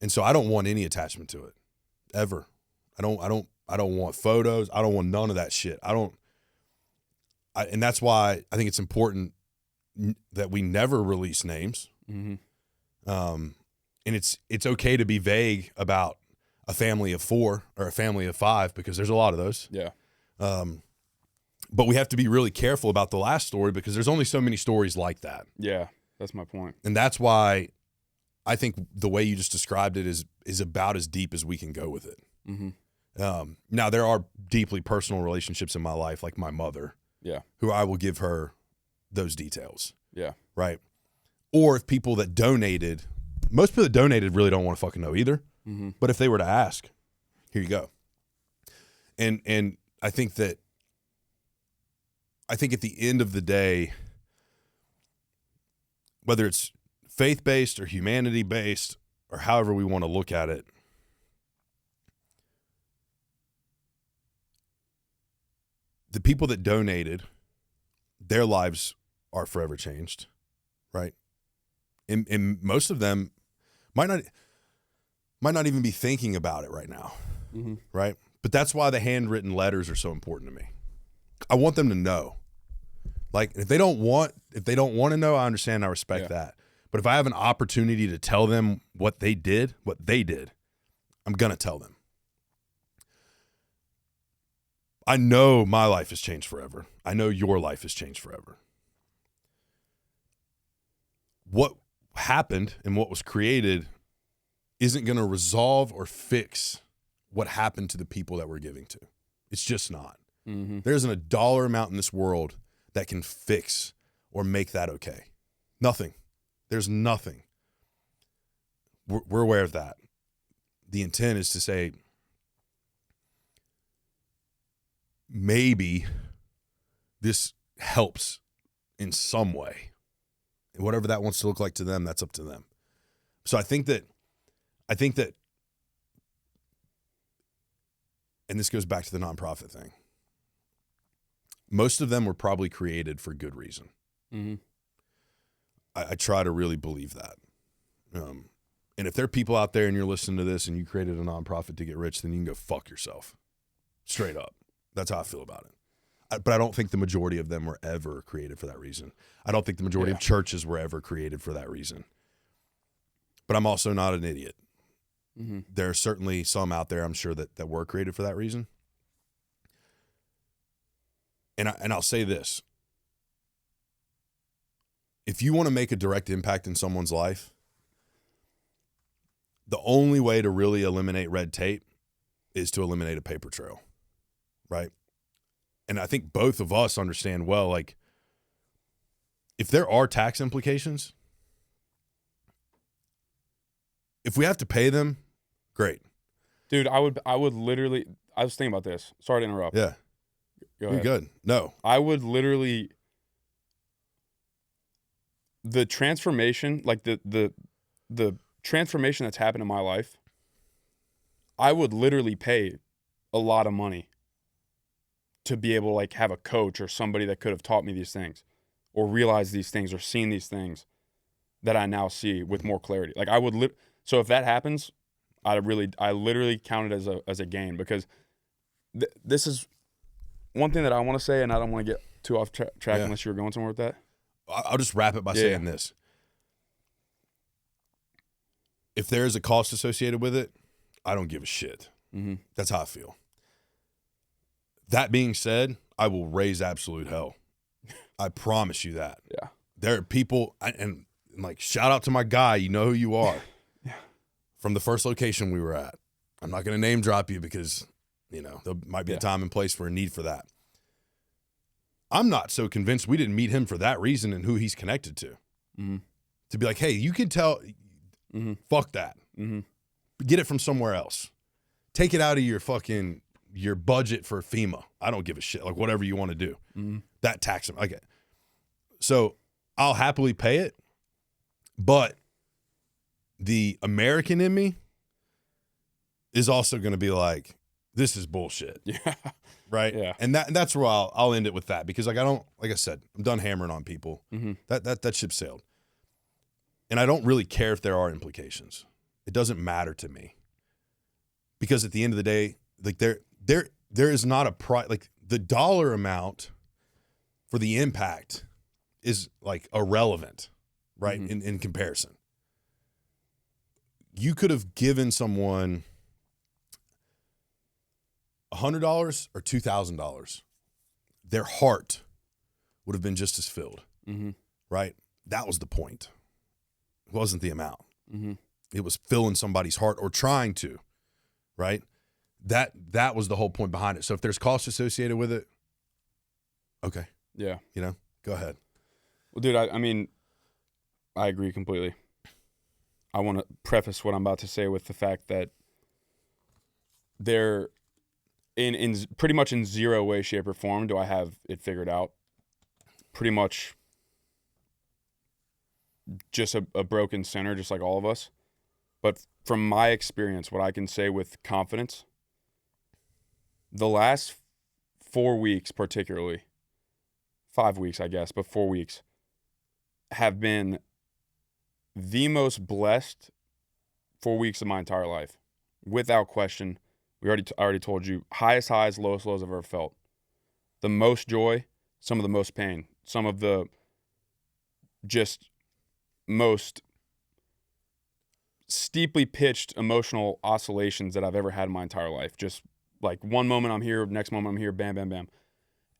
A: And so I don't want any attachment to it ever. I don't want photos. I don't want none of that shit. And that's why I think it's important that we never release names.
B: Mm-hmm.
A: And it's okay to be vague about a family of 4 or a family of 5 because there's a lot of those.
B: Yeah.
A: But we have to be really careful about the last story because there's only so many stories like that.
B: Yeah, that's my point.
A: And that's why I think the way you just described it is is about as deep as we can go with it.
B: Mm-hmm.
A: Now there are deeply personal relationships in my life, like my mother, who I will give her those details.
B: Yeah.
A: Right. Or if people that donated, most people that donated really don't want to fucking know either.
B: Mm-hmm.
A: But if they were to ask, here you go. And I think at the end of the day, whether it's faith-based or humanity-based or however we want to look at it, the people that donated, their lives are forever changed, right? And most of them might not even be thinking about it right now, right? But that's why the handwritten letters are so important to me. I want them to know. Like, if they don't want to know, I understand, I respect that. But if I have an opportunity to tell them what they did, I'm gonna tell them. I know my life has changed forever. I know your life has changed forever. What happened and what was created isn't going to resolve or fix what happened to the people that we're giving to. It's just not.
B: Mm-hmm.
A: There isn't a dollar amount in this world that can fix or make that okay. Nothing. There's nothing. We're aware of that. The intent is to say, maybe this helps in some way. And whatever that wants to look like to them, that's up to them. So I think that, and this goes back to the nonprofit thing, most of them were probably created for good reason.
B: Mm-hmm.
A: I try to really believe that. And if there are people out there and you're listening to this and you created a nonprofit to get rich, then you can go fuck yourself. Straight up. That's how I feel about it. But I don't think the majority of them were ever created for that reason. I don't think the majority of churches were ever created for that reason. But I'm also not an idiot.
B: Mm-hmm.
A: There are certainly some out there, I'm sure, that were created for that reason. And I'll say this. If you want to make a direct impact in someone's life, the only way to really eliminate red tape is to eliminate a paper trail, right? And I think both of us understand well, like, if there are tax implications, if we have to pay them, great.
B: Dude, I would literally, I was thinking about this. Sorry to interrupt.
A: Yeah.
B: Go
A: You're
B: ahead.
A: good. No.
B: I would literally, the transformation, like the transformation that's happened in my life, I would literally pay a lot of money to be able to, like, have a coach or somebody that could have taught me these things or realized these things or seen these things that I now see with more clarity. Like, I would so if that happens, I literally count it as a gain, because this is one thing that I want to say, and I don't want to get too off track unless you're going somewhere with that.
A: I'll just wrap it by saying this. If there is a cost associated with it, I don't give a shit.
B: Mm-hmm.
A: That's how I feel. That being said, I will raise absolute hell. I promise you that.
B: Yeah.
A: There are people, and like, shout out to my guy, you know who you are.
B: Yeah.
A: From the first location we were at. I'm not going to name drop you because, you know, there might be a time and place for a need for that. I'm not so convinced we didn't meet him for that reason and who he's connected to.
B: Mm-hmm.
A: To be like, hey, you can tell, fuck that.
B: Mm-hmm.
A: Get it from somewhere else. Take it out of your budget for FEMA. I don't give a shit. Like, whatever you want to do.
B: Mm-hmm.
A: That tax. Okay. So I'll happily pay it, but the American in me is also going to be like, this is bullshit.
B: Yeah.
A: Right.
B: Yeah.
A: And that's where I'll end it with that, because like I said, I'm done hammering on people.
B: Mm-hmm.
A: That ship sailed. And I don't really care if there are implications. It doesn't matter to me, because at the end of the day, like there is not a price. Like, the dollar amount for the impact is like irrelevant, right? In comparison, you could have given someone $100 or $2,000. Their heart would have been just as filled, right? That was the point. It wasn't the amount. it was filling somebody's heart or trying to, right? That was the whole point behind it. So if there's cost associated with it, okay.
B: Yeah.
A: Go ahead.
B: Well, dude, I mean, I agree completely. I want to preface what I'm about to say with the fact that there, in pretty much in zero way, shape, or form do I have it figured out. Pretty much just a broken sinner, just like all of us. But from my experience, what I can say with confidence, the last 4 weeks particularly, 5 weeks, I guess, but 4 weeks, have been the most blessed 4 weeks of my entire life. Without question. I already told you, highest highs, lowest lows I've ever felt. The most joy, some of the most pain. Some of the just most steeply pitched emotional oscillations that I've ever had in my entire life. Just like one moment I'm here, next moment I'm here, bam, bam, bam.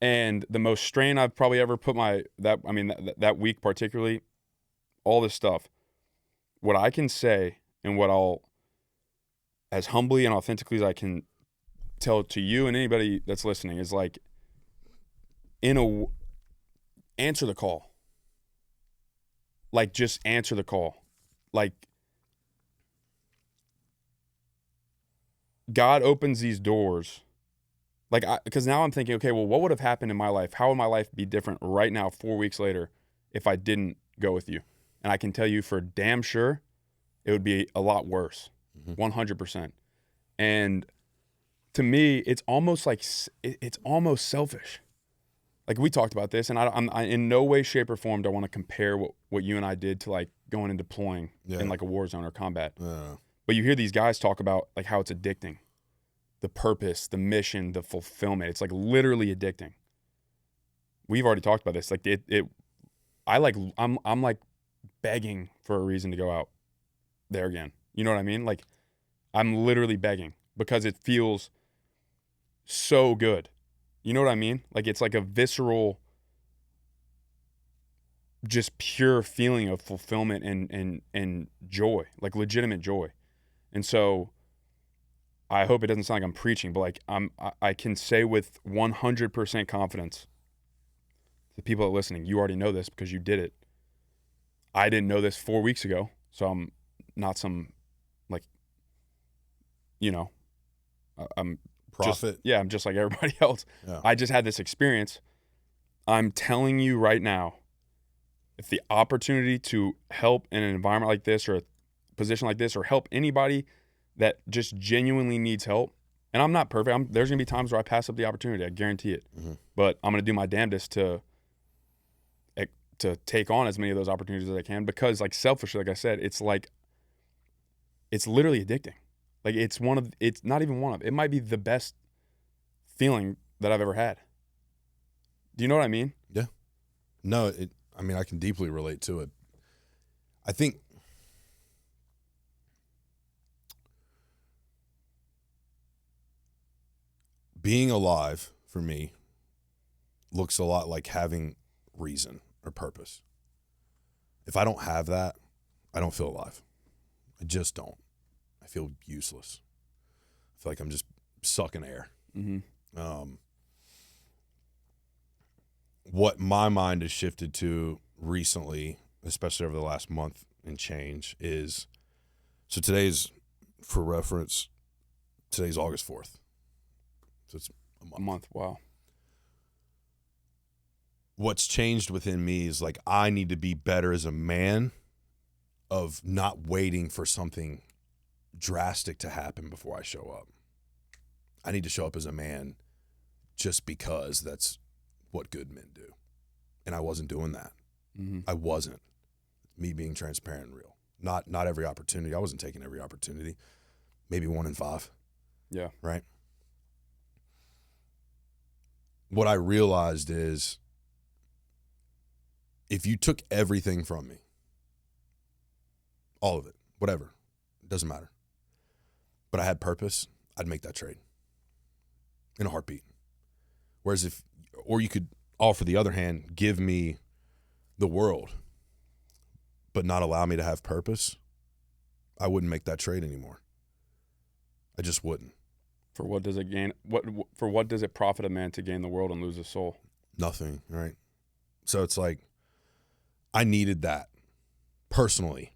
B: And the most strain I've probably ever put that week particularly, all this stuff. What I can say and what I'll, as humbly and authentically as I can tell to you and anybody that's listening, is like, answer the call. Like, just answer the call. Like, God opens these doors. Like, because now I'm thinking, okay, well, what would have happened in my life? How would my life be different right now, 4 weeks later, if I didn't go with you? And I can tell you for damn sure, it would be a lot worse. 100%. And to me, it's almost like, it's almost selfish. Like, we talked about this, and I in no way, shape, or form do I want to compare what you and I did to, like, going and deploying in, like, a war zone or combat. But you hear these guys talk about, like, how it's addicting. The purpose, the mission, the fulfillment. It's, like, literally addicting. We've already talked about this. Like, I'm like begging for a reason to go out there again. You know what I mean? Like, I'm literally begging because it feels so good. You know what I mean? Like, it's like a visceral, just pure feeling of fulfillment and joy, like legitimate joy. And so I hope it doesn't sound like I'm preaching, but like I can say with 100% confidence to people that are listening, you already know this because you did it. I didn't know this 4 weeks ago, so I'm not some, like, I'm
A: Prophet.
B: I'm just like everybody else.
A: Yeah.
B: I just had this experience. I'm telling you right now, if the opportunity to help in an environment like this or a position like this or help anybody that just genuinely needs help, and I'm not perfect. There's going to be times where I pass up the opportunity. I guarantee it. But I'm going to do my damnedest to take on as many of those opportunities as I can because, like, selfishly, like I said, it's literally addicting. Like, it's not even one of, it might be the best feeling that I've ever had. Do you know what I mean?
A: Yeah. No, I can deeply relate to it. I think being alive for me looks a lot like having reason or purpose. If I don't have that, I don't feel alive. I just don't. I feel useless. I feel like I'm just sucking air. What my mind has shifted to recently, especially over the last month and change, is, so today's, for reference, today's August 4th. So it's a month.
B: Wow.
A: What's changed within me is, like, I need to be better as a man of not waiting for something drastic to happen before I show up. I need to show up as a man just because that's what good men do. And I wasn't doing that. I wasn't. Me being transparent and real. Not every opportunity. I wasn't taking every opportunity. Maybe 1 in 5.
B: Yeah.
A: Right? What I realized is, if you took everything from me, all of it, whatever, it doesn't matter, but I had purpose, I'd make that trade in a heartbeat. Whereas or you could offer the other hand, give me the world, but not allow me to have purpose, I wouldn't make that trade anymore. I just wouldn't.
B: For what does it gain? For what does it profit a man to gain the world and lose his soul?
A: Nothing, right? So it's like, I needed that personally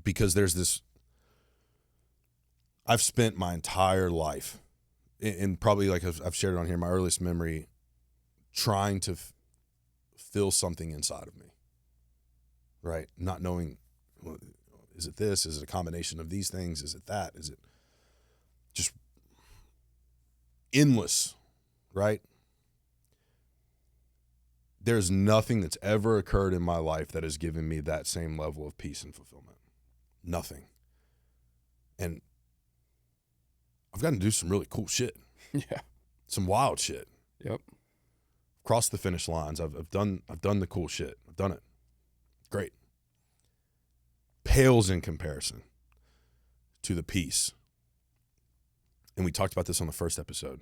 A: because there's this, I've spent my entire life, and probably like I've shared it on here, my earliest memory, trying to feel something inside of me, right? Not knowing, well, is it this? Is it a combination of these things? Is it that? Is it just endless, right? There's nothing that's ever occurred in my life that has given me that same level of peace and fulfillment. Nothing. And I've gotten to do some really cool shit.
B: Yeah.
A: Some wild shit.
B: Yep.
A: Crossed the finish lines. I've done the cool shit. I've done it. Great. Pales in comparison to the peace. And we talked about this on the first episode.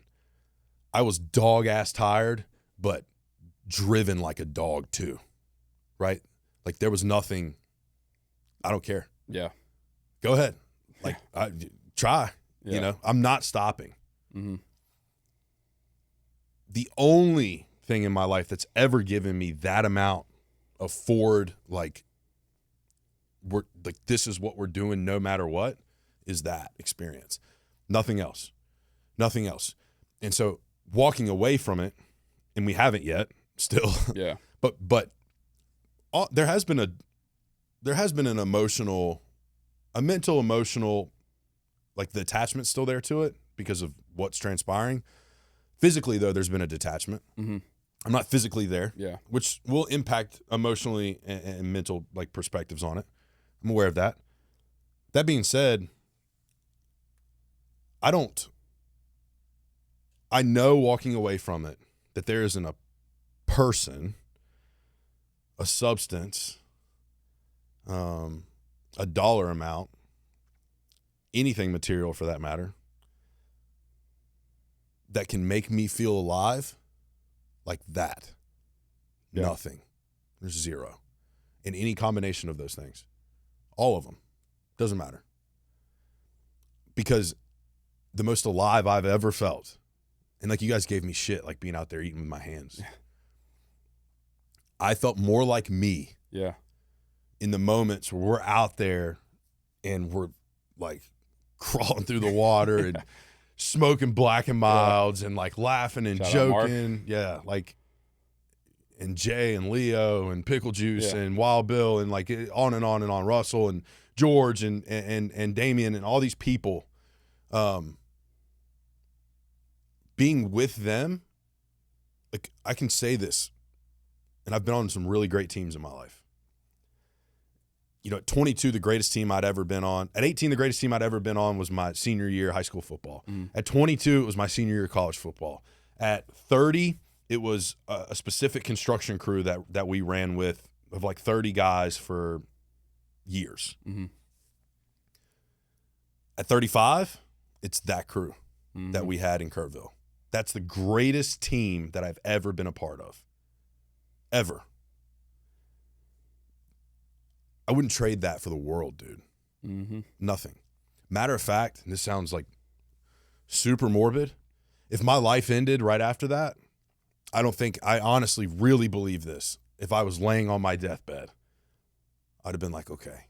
A: I was dog-ass tired, but driven like a dog too, right? Like there was nothing, I don't care.
B: Yeah.
A: Go ahead. Like, try, you know, I'm not stopping.
B: Mm-hmm.
A: The only thing in my life that's ever given me that amount of forward, like, this is what we're doing no matter what, is that experience. Nothing else. Nothing else. And so walking away from it, and we haven't yet, still.
B: Yeah.
A: But there has been an emotional, a mental, emotional, like the attachment's still there to it because of what's transpiring. Physically, though, there's been a detachment.
B: Mm-hmm.
A: I'm not physically there.
B: Yeah.
A: Which will impact emotionally and mental like perspectives on it. I'm aware of that. That being said, I know walking away from it that there isn't a person, a substance, a dollar amount, anything material for that matter, that can make me feel alive like that.
B: Yeah.
A: Nothing. There's zero. In any combination of those things. All of them. Doesn't matter. Because the most alive I've ever felt, and like you guys gave me shit, like being out there eating with my hands. I felt more like me.
B: Yeah.
A: In the moments where we're out there and we're like crawling through the water and smoking Black and Milds and like laughing and joking. Yeah. Like, and Jay and Leo and Pickle Juice and Wild Bill and like on and on and on, Russell and George and Damien and all these people. Being with them, like I can say this, and I've been on some really great teams in my life. You know, at 22, the greatest team I'd ever been on. At 18, the greatest team I'd ever been on was my senior year of high school football. At 22, it was my senior year of college football. At 30, it was a specific construction crew that we ran with of like 30 guys for years. At 35, it's that crew that we had in Kerrville. That's the greatest team that I've ever been a part of. Ever. I wouldn't trade that for the world, dude. Nothing. Matter of fact, and this sounds like super morbid, if my life ended right after that, I honestly really believe this. If I was laying on my deathbed, I'd have been like, okay,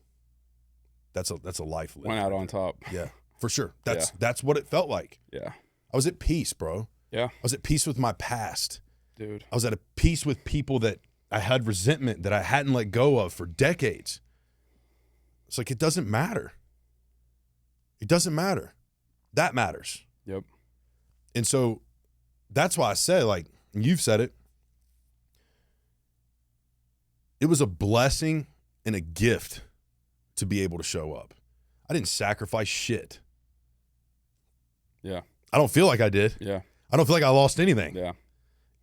A: that's a life lived.
B: Went out on top.
A: Yeah, for sure. That's what it felt like.
B: Yeah.
A: I was at peace, bro.
B: Yeah.
A: I was at peace with my past.
B: Dude.
A: I was at a peace with people that I had resentment that I hadn't let go of for decades. It's like, it doesn't matter. It doesn't matter. That matters.
B: Yep.
A: And so that's why I say, like, you've said it, it was a blessing and a gift to be able to show up. I didn't sacrifice shit.
B: Yeah.
A: I don't feel like I did.
B: Yeah.
A: I don't feel like I lost anything.
B: Yeah.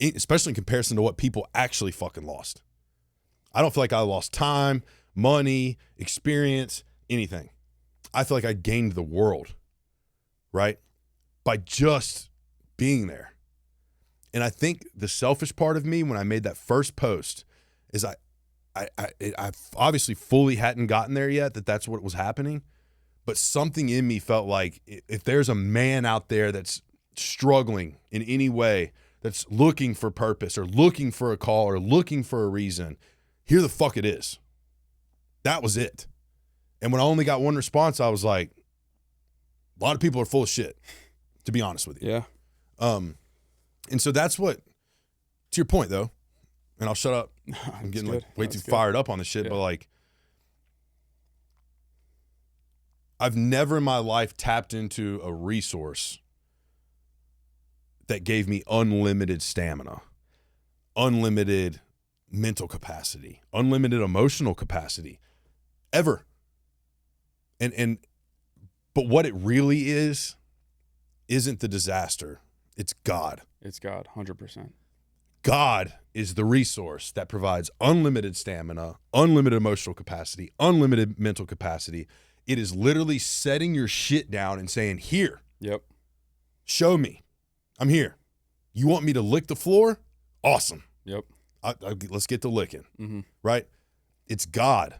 A: Especially in comparison to what people actually fucking lost. I don't feel like I lost time, money, experience, anything. I feel like I gained the world, right? By just being there. And I think the selfish part of me when I made that first post is I obviously fully hadn't gotten there yet, that's what was happening. But something in me felt like if there's a man out there that's struggling in any way, that's looking for purpose or looking for a call or looking for a reason, here the fuck it is. That was it. And when I only got one response, I was like, a lot of people are full of shit, to be honest with you.
B: Yeah.
A: And so that's what, to your point though, and I'll shut up. I'm getting like way too fired up on this shit, but like, I've never in my life tapped into a resource that gave me unlimited stamina, unlimited mental capacity, unlimited emotional capacity, ever. But what it really isn't the disaster. It's God.
B: It's God, 100%.
A: God is the resource that provides unlimited stamina, unlimited emotional capacity, unlimited mental capacity. It is literally setting your shit down and saying, here,
B: Yep.
A: show me. I'm here. You want me to lick the floor? Awesome.
B: Yep.
A: Let's get to licking,
B: Mm-hmm.
A: right? It's God.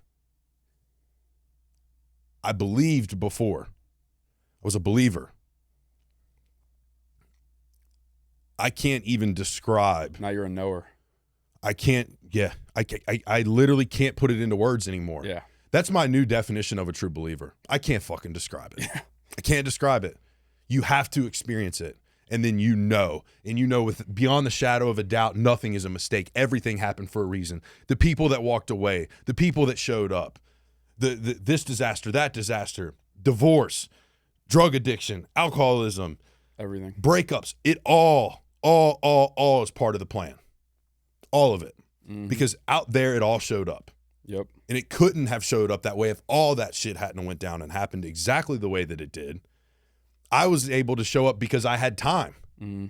A: I believed before. I was a believer. I can't even describe.
B: Now you're a knower.
A: I can't, yeah. I literally can't put it into words anymore.
B: Yeah.
A: That's my new definition of a true believer. I can't fucking describe it. I can't describe it. You have to experience it. And then you know. And you know with beyond the shadow of a doubt, nothing is a mistake. Everything happened for a reason. The people that walked away, the people that showed up, this disaster, that disaster, divorce, drug addiction, alcoholism,
B: everything,
A: breakups, it all is part of the plan. All of it. Mm-hmm. Because out there, it all showed up.
B: Yep.
A: And it couldn't have showed up that way if all that shit hadn't went down and happened exactly the way that it did. I was able to show up because I had time.
B: Mm-hmm.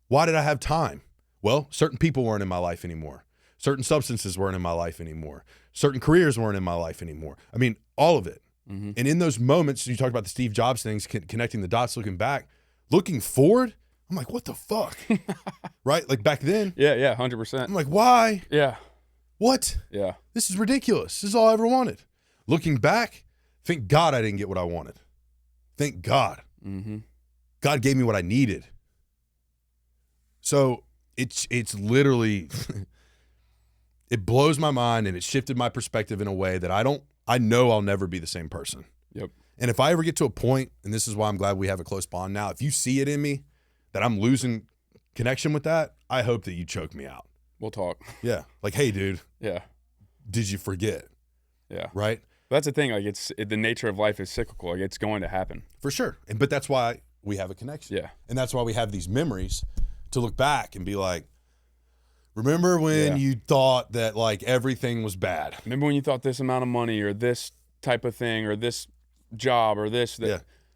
A: Why did I have time? Well, certain people weren't in my life anymore. Certain substances weren't in my life anymore. Certain careers weren't in my life anymore. I mean, all of it. Mm-hmm. And in those moments, you talked about the Steve Jobs things, connecting the dots, looking back, looking forward, I'm like, what the fuck? Right? Like back then.
B: Yeah, 100%.
A: I'm like, why?
B: Yeah.
A: What?
B: Yeah.
A: This is ridiculous. This is all I ever wanted. Looking back, thank God I didn't get what I wanted. Thank God.
B: Mm-hmm.
A: God gave me what I needed. So it's literally, it blows my mind, and it shifted my perspective in a way that I know I'll never be the same person.
B: Yep.
A: And if I ever get to a point, and this is why I'm glad we have a close bond now, if you see it in me that I'm losing connection with that, I hope that you choke me out.
B: We'll talk.
A: Yeah. Like, hey, dude.
B: Yeah.
A: Did you forget?
B: Yeah.
A: Right?
B: That's the thing. Like, the nature of life is cyclical. Like, it's going to happen.
A: For sure. But that's why we have a connection.
B: Yeah.
A: And that's why we have these memories to look back and be like, remember when you thought that like everything was bad?
B: Remember when you thought this amount of money or this type of thing or this job or this?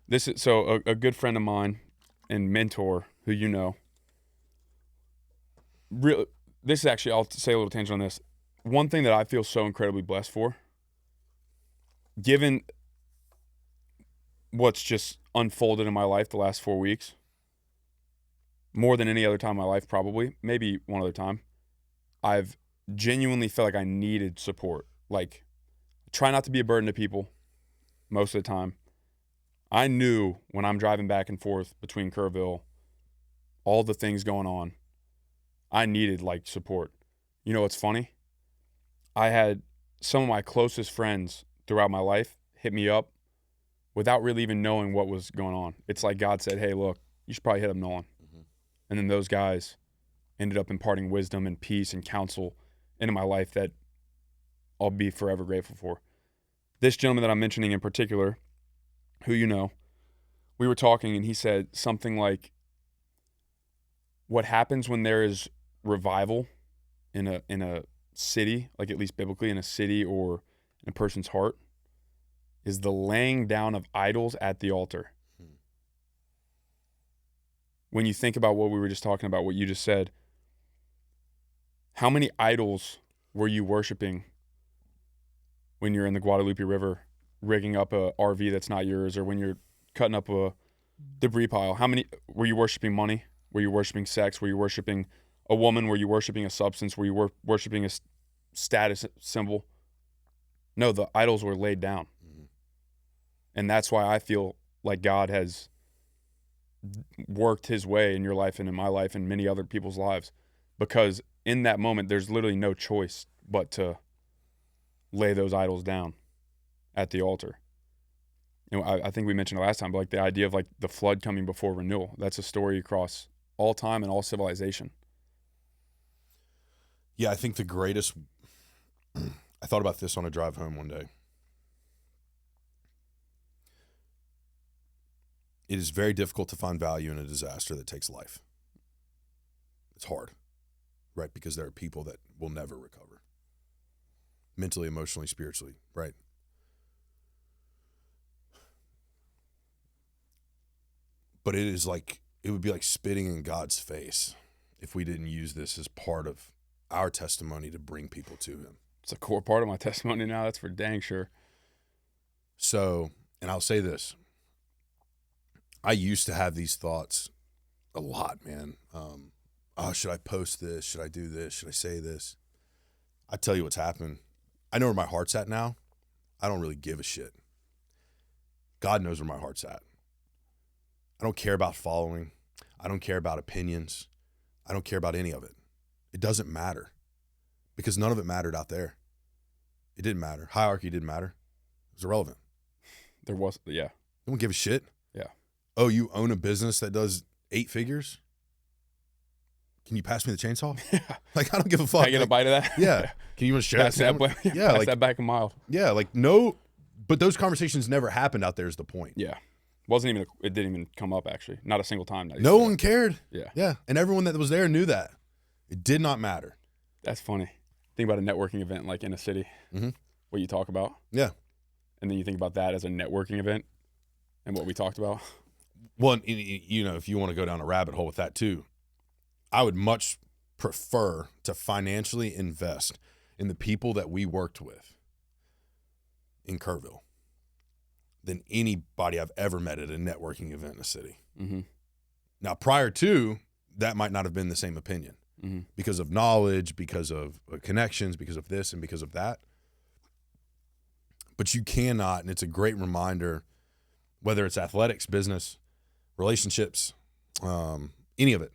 B: This is so a good friend of mine and mentor who you know. Really, this is actually, I'll say a little tangent on this. One thing that I feel so incredibly blessed for, given what's just unfolded in my life the last 4 weeks, more than any other time in my life, probably, maybe one other time, I've genuinely felt like I needed support. Like, try not to be a burden to people most of the time. I knew when I'm driving back and forth between Kerrville, all the things going on, I needed like support. You know what's funny? I had some of my closest friends throughout my life hit me up without really even knowing what was going on. It's like God said, hey, look, you should probably hit up Nolan. Mm-hmm. And then those guys ended up imparting wisdom and peace and counsel into my life that I'll be forever grateful for. This gentleman that I'm mentioning in particular, who you know, we were talking and he said something like, what happens when there is revival in a city, like at least biblically in a city or in a person's heart, is the laying down of idols at the altar. When you think about what we were just talking about, what you just said, how many idols were you worshiping when you're in the Guadalupe River rigging up a RV that's not yours, or when you're cutting up a debris pile? How many were you worshiping? Money? Were you worshiping sex? Were you worshiping a woman? Were you worshiping a substance? Were you worshiping status symbol. No, the idols were laid down.
A: Mhm.
B: And that's why I feel like God has worked his way in your life and in my life and many other people's lives, because in that moment there's literally no choice but to lay those idols down at the altar. You know, I think we mentioned it last time, but like the idea of like the flood coming before renewal, that's a story across all time and all civilization.
A: Yeah, I think the greatest, I thought about this on a drive home one day. It is very difficult to find value in a disaster that takes life. It's hard, right? Because there are people that will never recover. Mentally, emotionally, spiritually, right? But it is like, it would be like spitting in God's face if we didn't use this as part of our testimony to bring people to him.
B: It's a core part of my testimony now, that's for dang sure.
A: So, and I'll say this, I used to have these thoughts a lot, man. Oh, should I post this? Should I do this? Should I say this? I tell you what's happened. I know where my heart's at now. I don't really give a shit. God knows where my heart's at. I don't care about following. I don't care about opinions. I don't care about any of it. It doesn't matter because none of it mattered out there. It didn't matter. Hierarchy didn't matter. It was irrelevant.
B: There was, yeah.
A: I don't give a shit.
B: Yeah.
A: Oh, you own a business that does 8 figures? Can you pass me the chainsaw?
B: Yeah.
A: Like, I don't give a fuck.
B: Can I get a bite of that?
A: Yeah. Can you want to share
B: Pass that,
A: Yeah,
B: pass
A: like
B: that back a mile.
A: Yeah, like no, but those conversations never happened out there is the point.
B: Yeah. It didn't even come up actually. Not a single time.
A: No one cared.
B: Yeah.
A: Yeah. And everyone that was there knew that. It did not matter.
B: That's funny. Think about a networking event like in a city, what you talk about.
A: Yeah.
B: And then you think about that as a networking event and what we talked about.
A: Well, you know, if you want to go down a rabbit hole with that too, I would much prefer to financially invest in the people that we worked with in Kerrville than anybody I've ever met at a networking event in a city.
B: Mm-hmm.
A: Now, prior to, that might not have been the same opinion because of knowledge, because of connections, because of this and because of that. But you cannot, and it's a great reminder, whether it's athletics, business, relationships, any of it,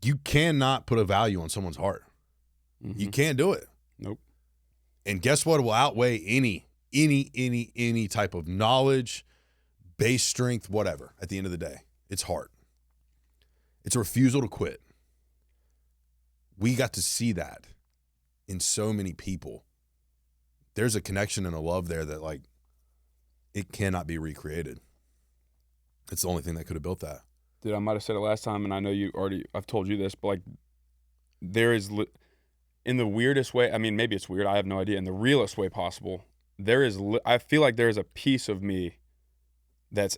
A: you cannot put a value on someone's heart. You can't do it.
B: Nope.
A: And guess what will outweigh any type of knowledge, base strength, whatever, at the end of the day? It's heart. It's a refusal to quit. We got to see that in so many people. There's a connection and a love there that, like, it cannot be recreated. It's the only thing that could have built that.
B: Dude, I might have said it last time, and I know I've told you this, but like, there is, in the weirdest way, I mean, maybe it's weird, I have no idea, in the realest way possible, I feel like there is a piece of me that's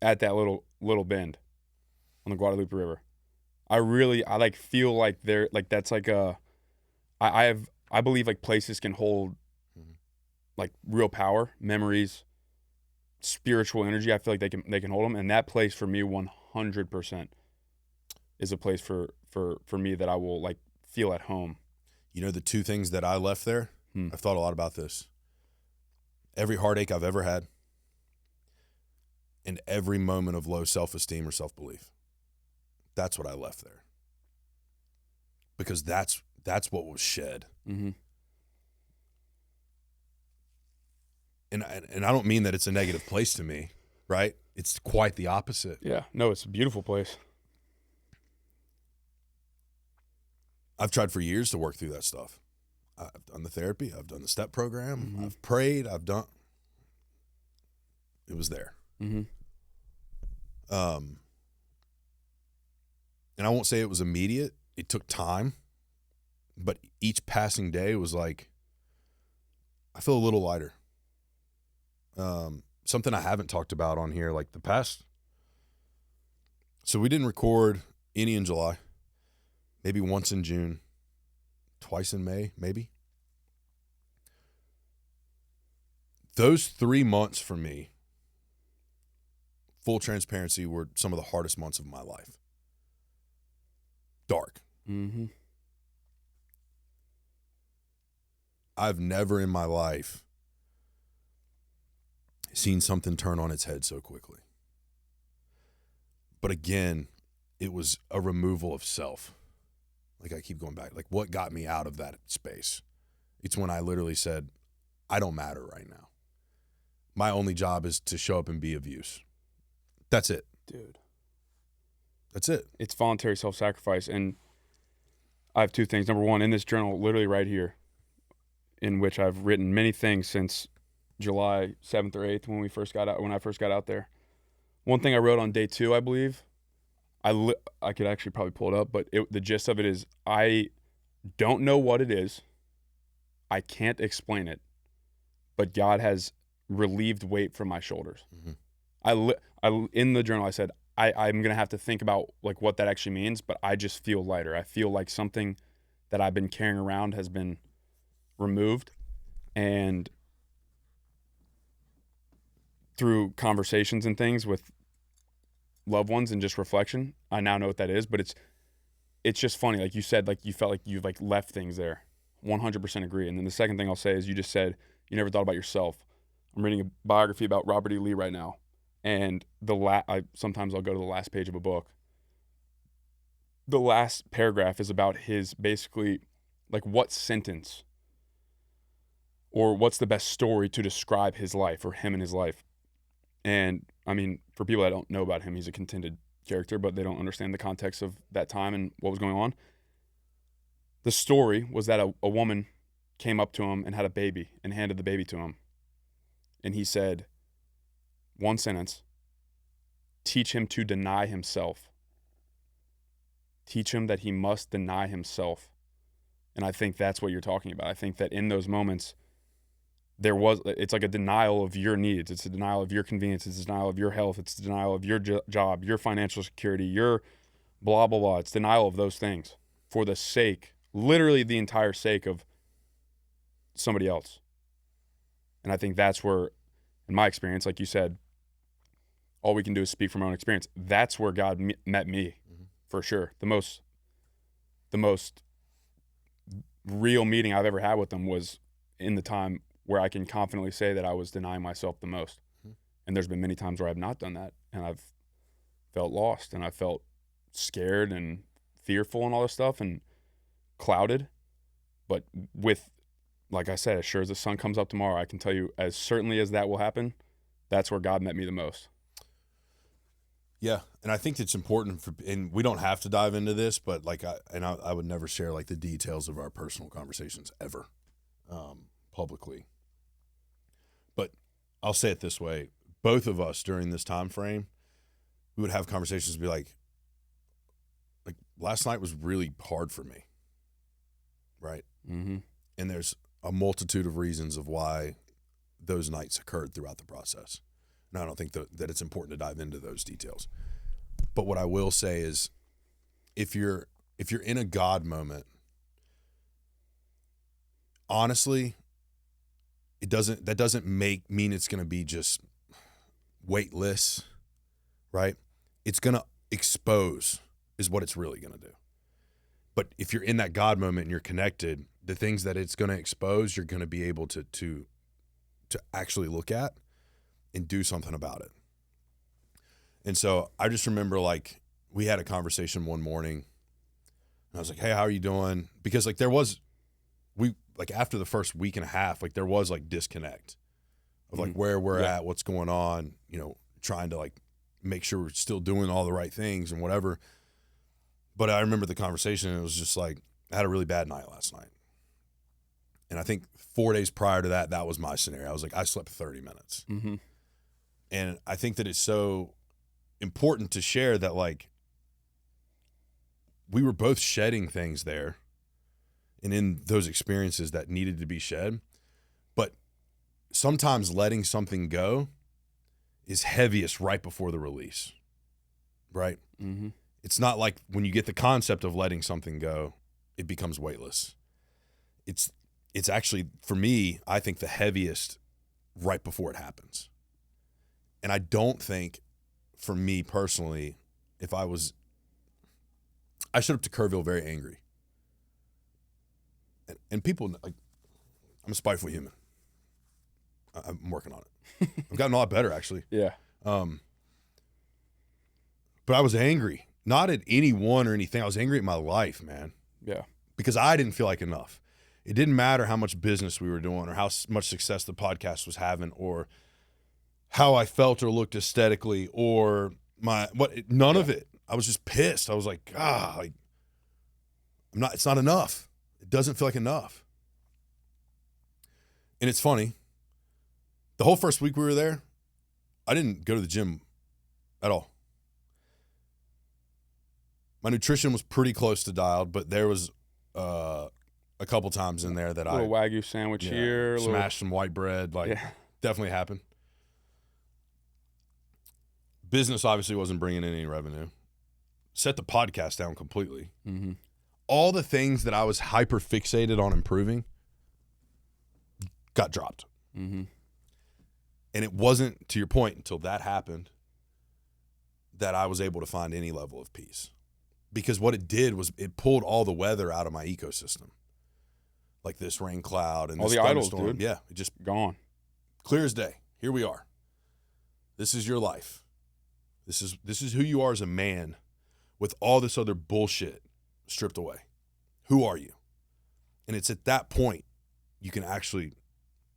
B: at that little bend on the Guadalupe River. I like feel like that's like I believe like places can hold like real power, memories, spiritual energy. I feel like they can hold them, and that place for me 100% is a place for me that I will like feel at home.
A: You know, the two things that I left there, I've thought a lot about this. Every heartache I've ever had and every moment of low self-esteem or self-belief. That's what I left there. Because that's what was shed.
B: Mm-hmm.
A: And I don't mean that it's a negative place to me, right? It's quite the opposite.
B: Yeah. No, it's a beautiful place.
A: I've tried for years to work through that stuff. I've done the therapy. I've done the step program. I've prayed. It was there. And I won't say it was immediate. It took time. But each passing day was like, I feel a little lighter. Something I haven't talked about on here, like the past. So we didn't record any in July. Maybe once in June. Twice in May, maybe. Those 3 months for me, full transparency, were some of the hardest months of my life. Dark. I've never in my life seen something turn on its head so quickly. But again, it was a removal of self. Like I keep going back. Like what got me out of that space? It's when I literally said, I don't matter right now. My only job is to show up and be of use. That's it.
B: Dude.
A: That's it.
B: It's voluntary self-sacrifice. And I have two things. Number one, in this journal, literally right here, in which I've written many things since July 7th or 8th when I first got out there. One thing I wrote on day 2, I believe, I could actually probably pull it up, but the gist of it is I don't know what it is. I can't explain it, but God has relieved weight from my shoulders. Mm-hmm. In the journal, I said, I'm going to have to think about like what that actually means, but I just feel lighter. I feel like something that I've been carrying around has been removed, and through conversations and things with loved ones and just reflection, I now know what that is. But it's just funny, like you said, like you felt like you've like left things there. 100% agree. And then the second thing I'll say is you just said you never thought about yourself. I'm reading a biography about Robert E. Lee right now, and sometimes I'll go to the last page of a book. The last paragraph is about his basically like what sentence or what's the best story to describe his life or him and his life. And I mean, for people that don't know about him, he's a contingent character, but they don't understand the context of that time and what was going on. The story was that a woman came up to him and had a baby and handed the baby to him. And he said, one sentence, teach him to deny himself. Teach him that he must deny himself. And I think that's what you're talking about. I think that in those moments, it's like a denial of your needs. It's a denial of your convenience. It's a denial of your health. It's a denial of your job, your financial security, your blah, blah, blah. It's denial of those things for the sake, literally the entire sake of somebody else. And I think that's where, in my experience, like you said, all we can do is speak from our own experience. That's where God met me, for sure. The most real meeting I've ever had with him was in the time where I can confidently say that I was denying myself the most. And there's been many times where I've not done that, and I've felt lost, and I felt scared and fearful and all this stuff and clouded. But with, like I said, as sure as the sun comes up tomorrow, I can tell you as certainly as that will happen, that's where God met me the most.
A: Yeah, and I think it's important and we don't have to dive into this, but like I would never share like the details of our personal conversations ever, publicly. But I'll say it this way: both of us during this time frame, we would have conversations and be like last night was really hard for me, right? Mm-hmm. And there's a multitude of reasons of why those nights occurred throughout the process. And I don't think that it's important to dive into those details. But what I will say is if you're in a God moment, honestly, that doesn't mean it's going to be just weightless, right? It's going to expose is what it's really going to do. But if you're in that God moment and you're connected, the things that it's going to expose, you're going to be able to actually look at and do something about it. And so I just remember like we had a conversation one morning and I was like, hey, how are you doing? Because like after the first week and a half, like there was like disconnect of like where we're at, what's going on, trying to like make sure we're still doing all the right things and whatever. But I remember the conversation and it was just like, I had a really bad night last night. And I think 4 days prior to that was my scenario. I was like, I slept 30 minutes. Mm-hmm. And I think that it's so important to share that like we were both shedding things there and in those experiences that needed to be shed. But sometimes letting something go is heaviest right before the release, right? Mm-hmm. It's not like when you get the concept of letting something go, it becomes weightless. It's actually, for me, I think the heaviest right before it happens. And I don't think, for me personally, I showed up to Kerrville very angry. And people, like, I'm a spiteful human. I'm working on it. I've gotten a lot better, actually.
B: Yeah.
A: But I was angry, not at anyone or anything. I was angry at my life, man.
B: Yeah.
A: Because I didn't feel like enough. It didn't matter how much business we were doing or how much success the podcast was having or how I felt or looked aesthetically or none of it. I was just pissed. I was like, God, it's not enough. It doesn't feel like enough. And it's funny. The whole first week we were there, I didn't go to the gym at all. My nutrition was pretty close to dialed, but there was a couple times in there that
B: a little Wagyu sandwich here.
A: Smashed some white bread. Definitely happened. Business obviously wasn't bringing in any revenue. Set the podcast down completely.
B: Mm-hmm.
A: All the things that I was hyper fixated on improving got dropped.
B: Mm-hmm.
A: And it wasn't, to your point, until that happened that I was able to find any level of peace. Because what it did was it pulled all the weather out of my ecosystem. Like this rain cloud and
B: all
A: this
B: the idols,
A: thunderstorm.
B: dude.
A: Yeah, it just
B: gone.
A: Clear as day. Here we are. This is your life. This is who you are as a man with all this other bullshit stripped away. Who are you? And it's at that point you can actually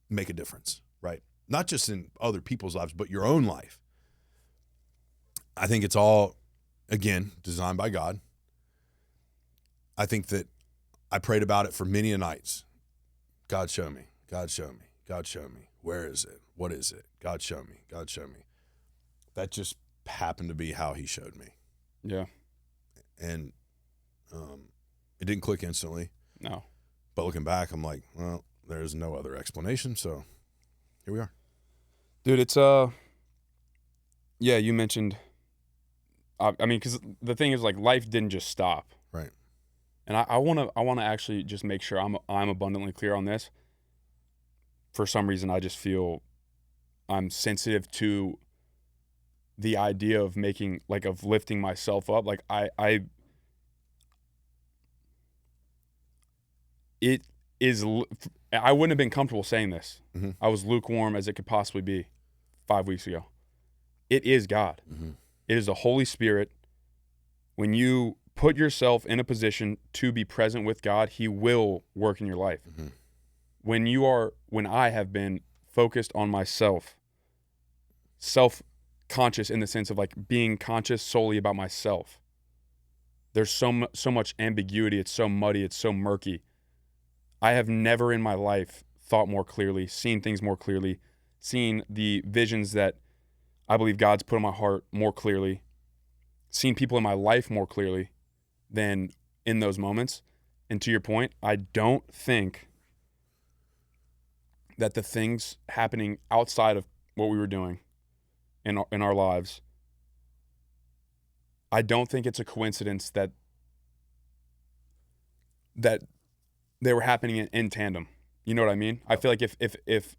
A: make a difference, right? Not just in other people's lives, but your own life. I think it's all, again, designed by God. I think that I prayed about it for many a nights. God, show me. God, show me. God, show me. Where is it? What is it? God, show me. God, show me. That just happened to be how he showed me.
B: Yeah.
A: And it didn't click instantly.
B: No.
A: But looking back, I'm like, well, there's no other explanation, so here we are.
B: Dude, it's yeah, you mentioned I mean, because the thing is, like, life didn't just stop.
A: Right.
B: And I wanna actually just make sure I'm abundantly clear on this. For some reason, I just feel I'm sensitive to the idea of making, like, of lifting myself up. Like, I wouldn't have been comfortable saying this.
A: Mm-hmm.
B: I was lukewarm as it could possibly be 5 weeks ago. It is God.
A: Mm-hmm.
B: It is the Holy Spirit. When you put yourself in a position to be present with God, he will work in your life.
A: Mm-hmm.
B: When I have been focused on myself, self-conscious in the sense of, like, being conscious solely about myself, there's so much ambiguity. It's so muddy. It's so murky. I have never in my life thought more clearly, seen things more clearly, seen the visions that I believe God's put in my heart more clearly, seen people in my life more clearly than in those moments. And to your point, I don't think that the things happening outside of what we were doing in our lives, I don't think it's a coincidence that they were happening in tandem. You know what I mean? I feel like if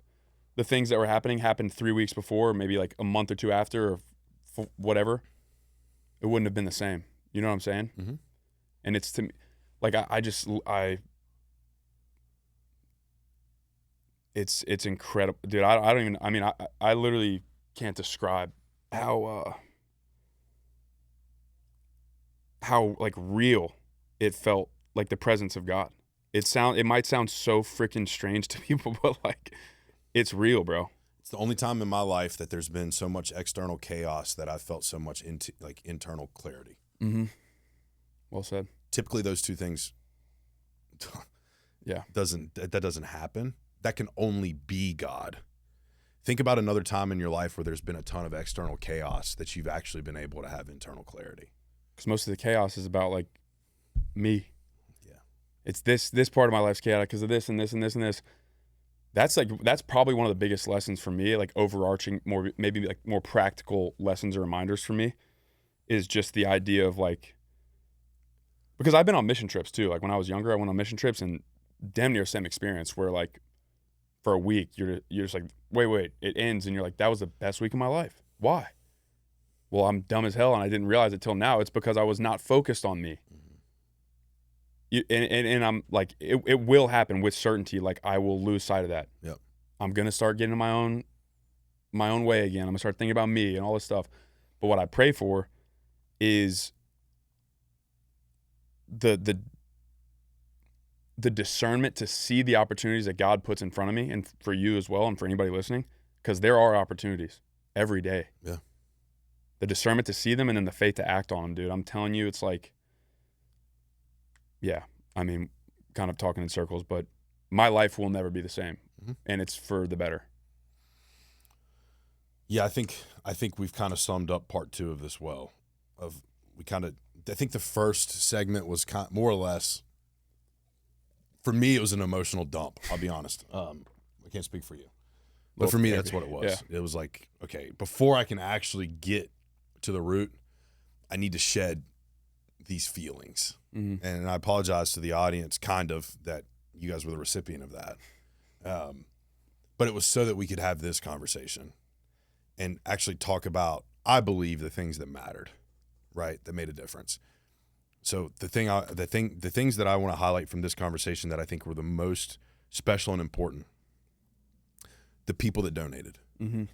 B: the things that were happened 3 weeks before, or maybe like a month or two after, or whatever, it wouldn't have been the same. You know what I'm saying?
A: Mm-hmm.
B: And it's, to me, like, it's incredible, dude. I literally can't describe how like real it felt, like the presence of God. It might sound so freaking strange to people, but, like, it's real, bro.
A: It's the only time in my life that there's been so much external chaos that I've felt so much internal clarity.
B: Mm-hmm. Well said.
A: Typically those two things
B: that
A: doesn't happen. That can only be God. Think about another time in your life where there's been a ton of external chaos that you've actually been able to have internal clarity.
B: Because most of the chaos is about, like, me.
A: Yeah.
B: It's this part of my life's chaotic because of this and this and this and this. That's probably one of the biggest lessons for me, like, overarching, maybe like more practical lessons or reminders for me, is just the idea of, like, because I've been on mission trips too. Like, when I was younger, I went on mission trips, and damn near same experience where, like, for a week you're just like, wait, it ends, and you're like, that was the best week of my life. Why? Well, I'm dumb as hell, and I didn't realize it till now. It's because I was not focused on me.
A: Mm-hmm.
B: and I'm like, it will happen with certainty. Like, I will lose sight of that.
A: Yep.
B: I'm gonna start getting in my own way again. I'm gonna start thinking about me and all this stuff. But what I pray for is the discernment to see the opportunities that God puts in front of me, and for you as well, and for anybody listening, because there are opportunities every day.
A: Yeah.
B: The discernment to see them, and then the faith to act on them, dude. I'm telling you, it's like, yeah, I mean, kind of talking in circles, but my life will never be the same, and it's for the better.
A: Yeah, I think we've kind of summed up part 2 of this well. I think the first segment was more or less, for me, it was an emotional dump. I'll be honest. I can't speak for you, but for me, that's what it was. Yeah. It was like, okay, before I can actually get to the root, I need to shed these feelings. Mm-hmm. And I apologize to the audience, kind of, that you guys were the recipient of that. But it was so that we could have this conversation and actually talk about, I believe, the things that mattered, right? That made a difference. So the things that I want to highlight from this conversation that I think were the most special and important, the people that donated.
B: Mm-hmm.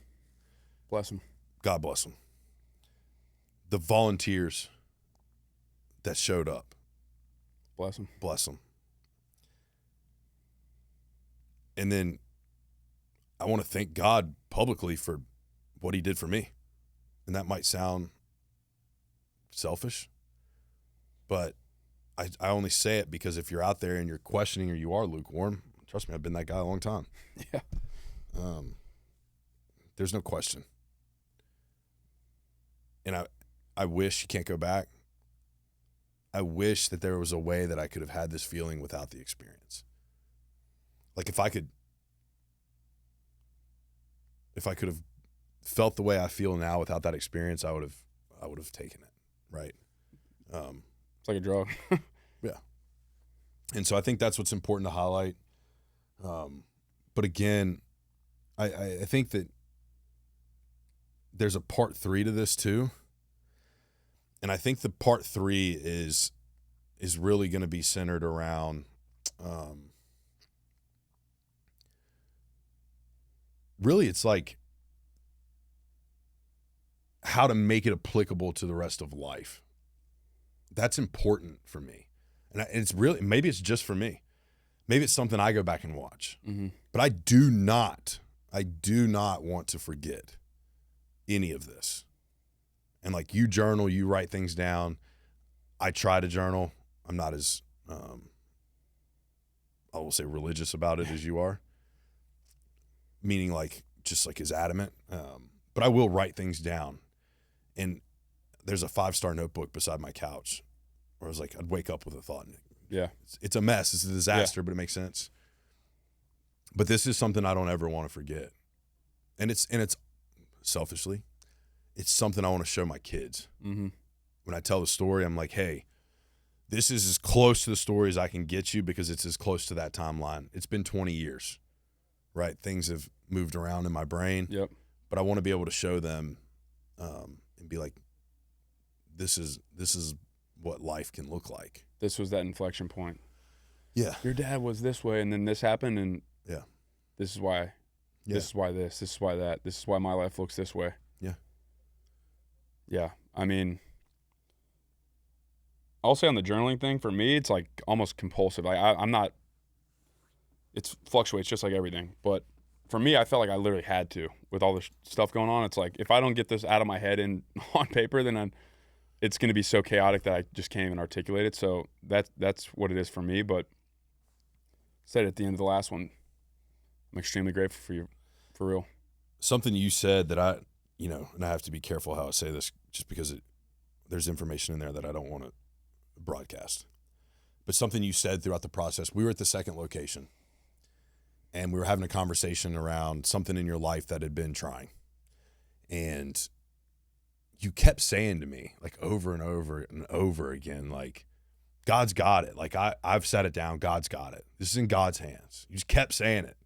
B: Bless them.
A: God bless them. The volunteers that showed up.
B: Bless them.
A: Bless them. And then I want to thank God publicly for what he did for me. And that might sound selfish, but I only say it because if you're out there and you're questioning or you are lukewarm, trust me, I've been that guy a long time.
B: Yeah.
A: There's no question. And I wish you can't go back. I wish that there was a way that I could have had this feeling without the experience. Like if I could have felt the way I feel now without that experience, I would have taken it. Right.
B: It's like a drug.
A: Yeah. And so I think that's what's important to highlight. But again, I think that there's a part 3 to this too. And I think the part 3 is really going to be centered around really it's like how to make it applicable to the rest of life. That's important for me. And it's really, maybe it's just for me. Maybe it's something I go back and watch. Mm-hmm. But I do not want to forget any of this. And like you journal, you write things down. I try to journal. I'm not as, I will say religious about it as you are. Meaning like, just like as adamant. But I will write things down. And there's a 5-star notebook beside my couch where I was like, I'd wake up with a thought.
B: Yeah.
A: It's a mess. It's a disaster, but it makes sense. But this is something I don't ever want to forget. And it's selfishly, it's something I want to show my kids. Mm-hmm. When I tell the story, I'm like, hey, this is as close to the story as I can get you because it's as close to that timeline. It's been 20 years, right? Things have moved around in my brain.
B: Yep.
A: But I want to be able to show them and be like, this is what life can look like.
B: This was that inflection point.
A: Yeah.
B: Your dad was this way, and then this happened, and
A: yeah,
B: this is why. Yeah. This is why this is why that. This is why my life looks this way.
A: Yeah.
B: Yeah. I mean, I'll say on the journaling thing, for me, it's like almost compulsive. Like I'm not, it fluctuates just like everything. But for me, I felt like I literally had to with all this stuff going on. It's like, if I don't get this out of my head and on paper, then it's going to be so chaotic that I just can't even articulate it. So that's what it is for me. But said at the end of the last one, I'm extremely grateful for you, for real.
A: Something you said that I, and I have to be careful how I say this just because there's information in there that I don't want to broadcast. But something you said throughout the process, we were at the second location and we were having a conversation around something in your life that had been trying. And you kept saying to me, like over and over and over again, like, God's got it. Like I've set it down. God's got it. This is in God's hands. You just kept saying it.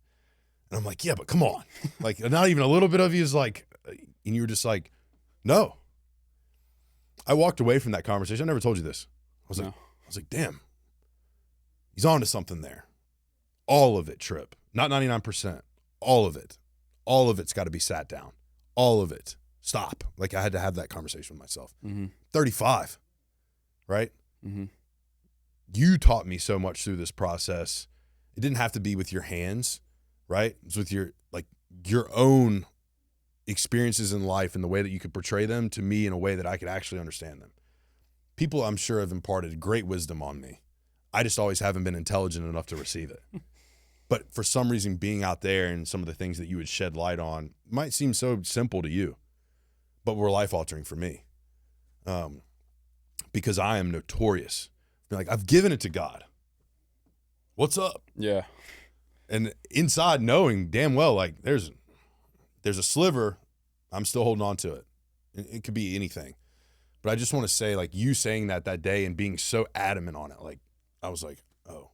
A: And I'm like, yeah, but come on. Like, not even a little bit of you is like, and you were just like, no. I walked away from that conversation. I never told you this. I was like, damn. He's on to something there. All of it, Trip. Not 99%. All of it. All of it's got to be sat down. All of it. Stop. Like, I had to have that conversation with myself. 35, right? You taught me so much through this process. It didn't have to be with your hands, right? It was with your own experiences in life and the way that you could portray them to me in a way that I could actually understand them. People, I'm sure, have imparted great wisdom on me. I just always haven't been intelligent enough to receive it. But for some reason, being out there and some of the things that you would shed light on might seem so simple to you, but were life-altering for me. Because I am notorious. Like, I've given it to God. What's up?
B: Yeah.
A: And inside knowing damn well, like, there's a sliver, I'm still holding on to it. It could be anything. But I just want to say, like, you saying that day and being so adamant on it, like, I was like, oh,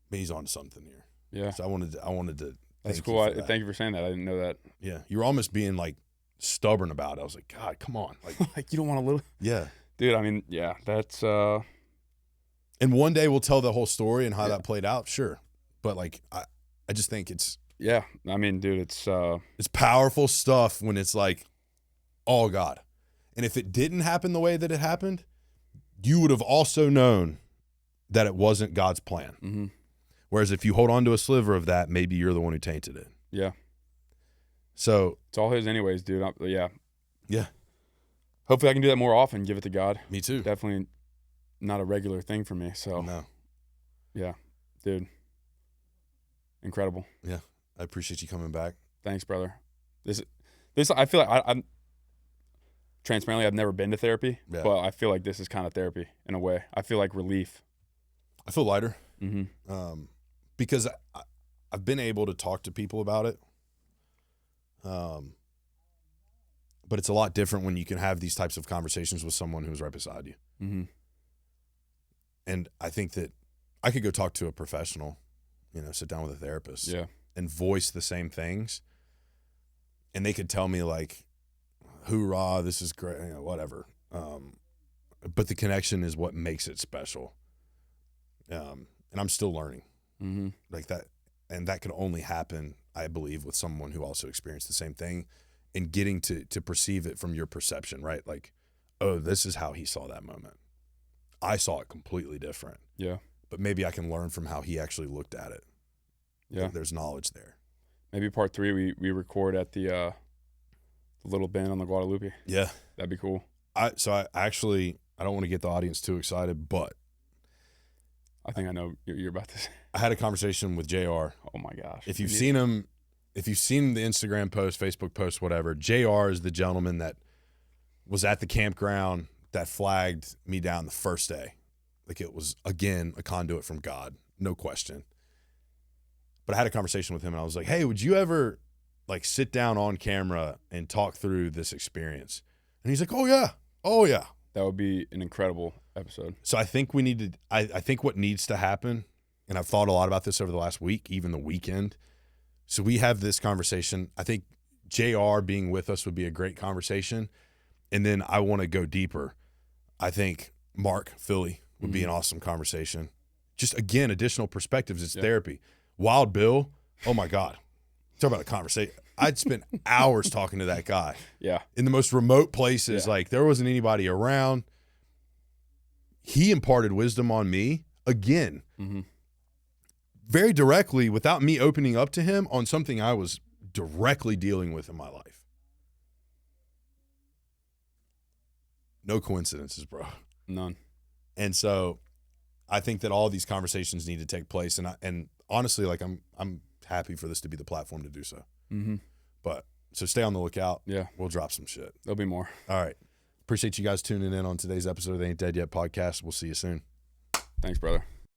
A: maybe he's on to something here.
B: Yeah.
A: So I wanted to.
B: That's cool. Thank you for saying that. I didn't know that.
A: Yeah. You were almost being, like, stubborn about it. I was like, God, come on. Like,
B: like, you don't want a little.
A: Yeah.
B: Dude, I mean, yeah, that's.
A: And one day we'll tell the whole story and how that played out. Sure. But, like, I just think it's.
B: Yeah. I mean, dude, it's
A: powerful stuff when it's like all God. And if it didn't happen the way that it happened, you would have also known that it wasn't God's plan. Whereas if you hold on to a sliver of that, maybe you're the one who tainted it.
B: Yeah.
A: So
B: it's all his anyways, dude. Yeah.
A: Yeah.
B: Hopefully I can do that more often, give it to God.
A: Me too.
B: Definitely not a regular thing for me. So
A: no.
B: Yeah. Dude. Incredible.
A: Yeah. I appreciate you coming back.
B: Thanks, brother. This I feel like I'm transparently, I've never been to therapy, but I feel like this is kind of therapy in a way. I feel like relief.
A: I feel lighter. Because I've been able to talk to people about it. But it's a lot different when you can have these types of conversations with someone who's right beside you. And I think that I could go talk to a professional, sit down with a therapist and voice the same things. And they could tell me, like, hoorah, this is great, whatever. But the connection is what makes it special. And I'm still learning. Like that. And that can only happen, I believe, with someone who also experienced the same thing and getting to perceive it from your perception, right? Like, oh, this is how he saw that moment. I saw it completely different.
B: Yeah.
A: But maybe I can learn from how he actually looked at it.
B: Yeah.
A: There's knowledge there.
B: Maybe part 3, we record at the little bend on the Guadalupe.
A: Yeah.
B: That'd be cool.
A: I don't want to get the audience too excited, but
B: I think I know you're about to say.
A: I had a conversation with JR.
B: Oh my gosh.
A: If you've seen him, if you've seen the Instagram post, Facebook post, whatever, JR is the gentleman that was at the campground that flagged me down the first day. Like, it was, again, a conduit from God, no question. But I had a conversation with him and I was like, hey, would you ever, like, sit down on camera and talk through this experience? And he's like, oh yeah.
B: That would be an incredible episode.
A: So I think we need to, I think what needs to happen, and I've thought a lot about this over the last week, even the weekend. So we have this conversation. I think JR being with us would be a great conversation. And then I want to go deeper. I think Mark Philly would be an awesome conversation. Just, again, additional perspectives. It's therapy. Wild Bill, oh my God. Talk about a conversation. I'd spent hours talking to that guy.
B: Yeah.
A: In the most remote places, like, there wasn't anybody around. He imparted wisdom on me, again, very directly, without me opening up to him on something I was directly dealing with in my life. No coincidences, bro.
B: None.
A: And so I think that all these conversations need to take place. And honestly, like, I'm happy for this to be the platform to do so. But so stay on the lookout.
B: Yeah.
A: We'll drop some shit.
B: There'll be more.
A: All right. Appreciate you guys tuning in on today's episode of the Ain't Dead Yet podcast. We'll see you soon.
B: Thanks, brother.